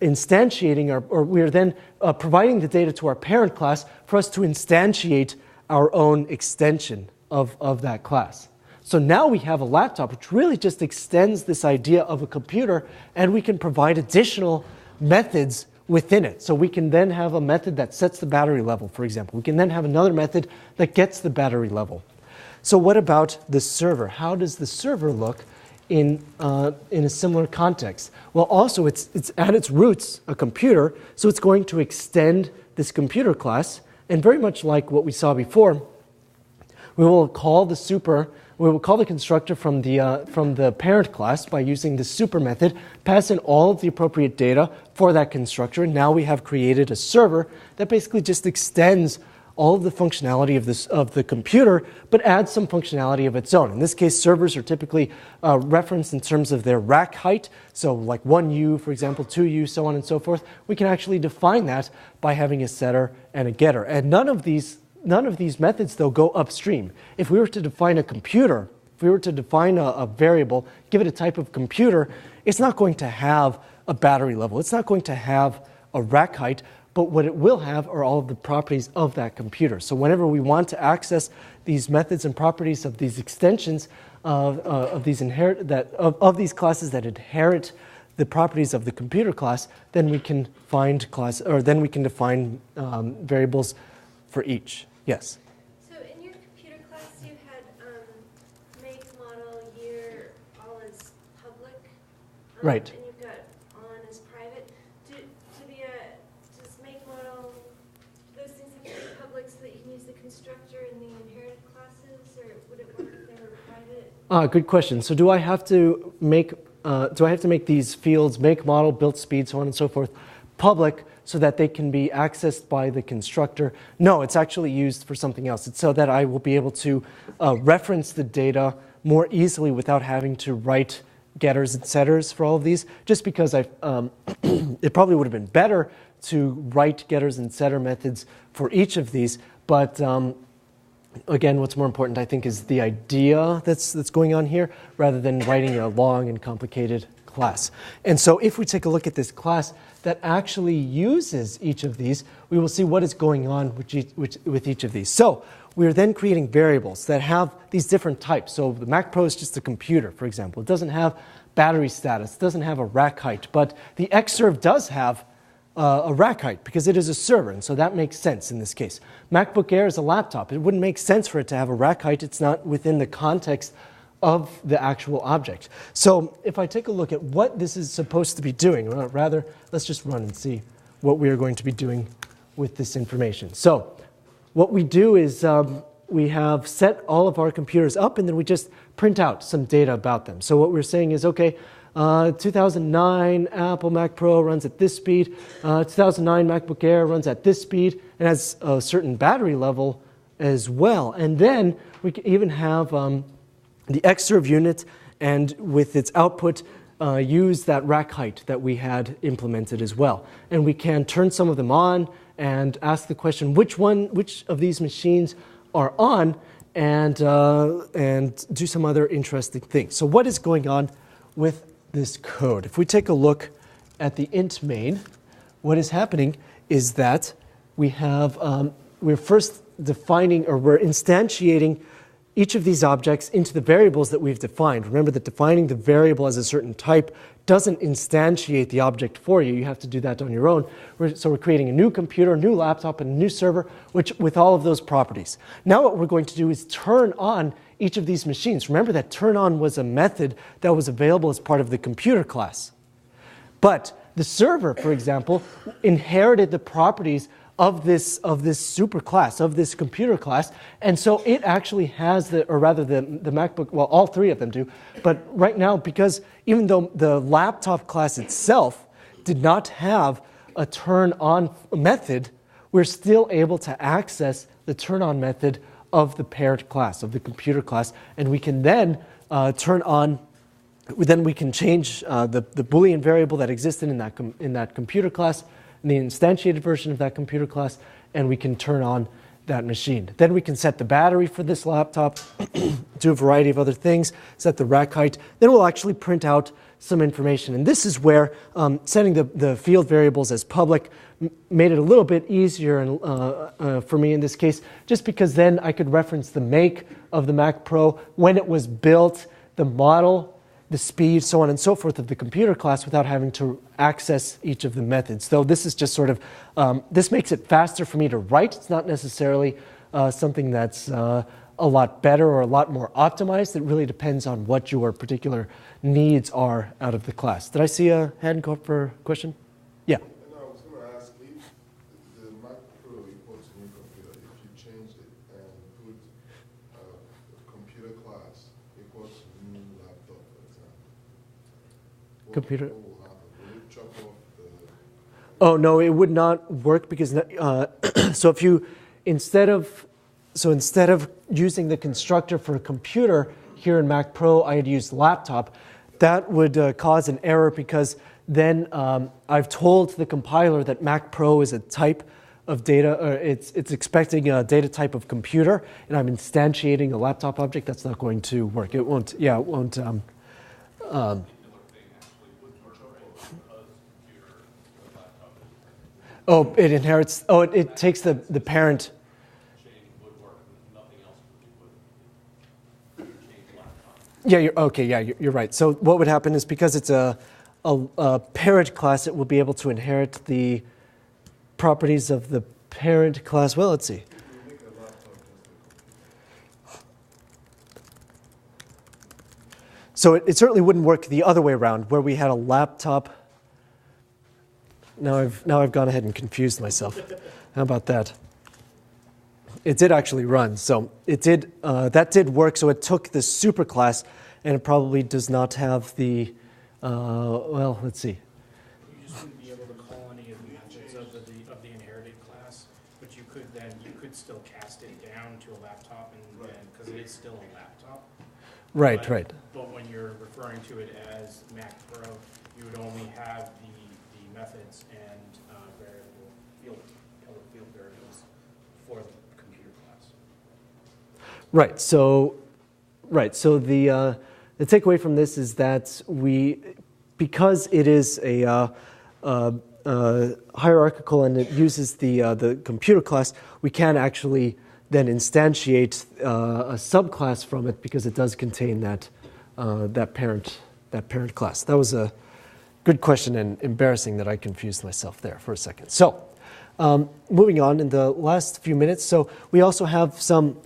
instantiating, or we are then providing the data to our parent class for us to instantiate our own extension of that class. So now we have a laptop which really just extends this idea of a computer, and we can provide additional methods within it. So we can then have a method that sets the battery level, for example. We can then have another method that gets the battery level. So what about the server? How does the server look in a similar context? Well, also it's at its roots a computer, so it's going to extend this computer class, and very much like what we saw before, we will call the constructor from the parent class by using the super method, pass in all of the appropriate data for that constructor, and now we have created a server that basically just extends all of the functionality of the computer, but adds some functionality of its own. In this case, servers are typically referenced in terms of their rack height. So like 1U, for example, 2U, so on and so forth. We can actually define that by having a setter and a getter. And none of these methods, though, go upstream. If we were to define a computer, if we were to define a variable, give it a type of computer, it's not going to have a battery level. It's not going to have a rack height. But what it will have are all of the properties of that computer. So whenever we want to access these methods and properties of these extensions of these classes that inherit the properties of the computer class, then we can define variables for each. Yes. So in your computer class, you had make, model, year, all as public. Right. And you've got on as private. Does make, model, those things have to be public so that you can use the constructor in the inherited classes, or would it work if they were private? Good question. So do I have to make these fields, make, model, build speed, so on and so forth, public so that they can be accessed by the constructor? No, it's actually used for something else. It's so that I will be able to reference the data more easily without having to write getters and setters for all of these, just because it probably would have been better to write getters and setter methods for each of these. But again, what's more important, I think, is the idea that's going on here, rather than writing a long and complicated class. And so if we take a look at this class that actually uses each of these, we will see what is going on with each of these. So we're then creating variables that have these different types. So the Mac Pro is just a computer, for example. It doesn't have battery status, it doesn't have a rack height, but the Xserve does have a rack height because it is a server, and so that makes sense in this case. MacBook Air is a laptop. It wouldn't make sense for it to have a rack height. It's not within the context of the actual object. So if I take a look at what this is supposed to be doing, or rather, let's just run and see what we are going to be doing with this information. So what we do is we have set all of our computers up, and then we just print out some data about them. So what we're saying is, okay, 2009 Apple Mac Pro runs at this speed, 2009 MacBook Air runs at this speed, and has a certain battery level as well. And then we can even have the Xserve unit, and with its output, use that rack height that we had implemented as well. And we can turn some of them on and ask the question, which of these machines are on, and do some other interesting things. So what is going on with this code? If we take a look at the int main, what is happening is that we have, we're first defining, or we're instantiating each of these objects into the variables that we've defined. Remember that defining the variable as a certain type doesn't instantiate the object for you. You have to do that on your own. So we're creating a new computer, a new laptop, and a new server, with all of those properties. Now what we're going to do is turn on each of these machines. Remember that turn on was a method that was available as part of the computer class. But the server, for example, inherited the properties of this superclass, of this computer class, and so it actually has the MacBook, well, all three of them do, but right now, because even though the laptop class itself did not have a turn on method, we're still able to access the turn on method of the parent class, of the computer class, and we can then turn on, then we can change the Boolean variable that existed in that computer class, in the instantiated version of that computer class, and we can turn on that machine. Then we can set the battery for this laptop, do a variety of other things, set the rack height. Then we'll actually print out some information. And this is where setting the field variables as public made it a little bit easier and, for me in this case, just because then I could reference the make of the Mac Pro, when it was built, the model, the speed, so on and so forth of the computer class without having to access each of the methods. So this is just sort of, this makes it faster for me to write. It's not necessarily something that's a lot better or a lot more optimized. It really depends on what your particular needs are out of the class. Did I see a hand go up for a question? Yeah. And I was going to ask, if the Mac Pro equals new computer, if you changed it and put computer class equals new laptop, for example, Computer. what will happen? Will it chop off the... Oh, no, it would not work because, so if you, instead of using the constructor for a computer here in Mac Pro, I had used laptop, that would cause an error because then I've told the compiler that Mac Pro is a type of data, or it's expecting a data type of computer, and I'm instantiating a laptop object. That's not going to work. It won't, yeah, it won't. Oh, it inherits, oh, it takes the parent. Yeah, you're right. So what would happen is because it's a parent class, it will be able to inherit the properties of the parent class. Well, let's see. So it certainly wouldn't work the other way around, where we had a laptop. Now I've gone ahead and confused myself. How about that? It did actually run, so it did. That did work. So it took the superclass, and it probably does not have the. Well, let's see. You just wouldn't be able to call any of the methods of the inherited class, but you could still cast it down to a laptop, and because it is still a laptop. Right, right. But when you're referring to it as Mac Pro, you would only have the methods and field variables for the computer class. Right. So the takeaway from this is that because it is a hierarchical and it uses the computer class, we can actually then instantiate a subclass from it because it does contain that parent class. That was a good question and embarrassing that I confused myself there for a second. So moving on in the last few minutes. So we also have some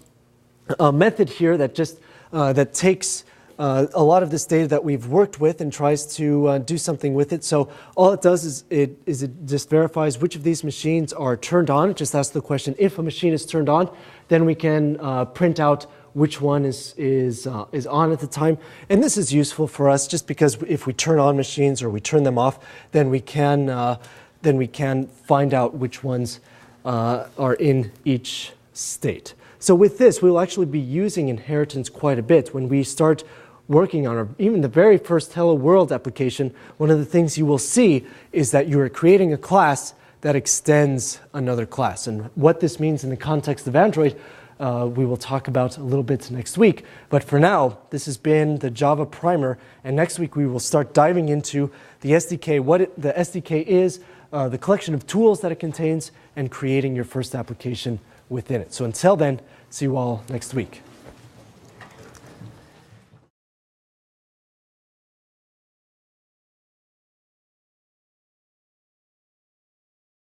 method here that just that takes a lot of this data that we've worked with and tries to do something with it. So all it does is it just verifies which of these machines are turned on. It just asks the question, if a machine is turned on, then we can print out which one is on at the time. And this is useful for us just because if we turn on machines or we turn them off, then we can find out which ones are in each state. So with this, we'll actually be using inheritance quite a bit. When we start working on even the very first Hello World application, one of the things you will see is that you are creating a class that extends another class. And what this means in the context of Android, we will talk about a little bit next week. But for now, this has been the Java primer. And next week, we will start diving into the SDK, what the SDK is, the collection of tools that it contains, and creating your first application within it. So until then, see you all next week.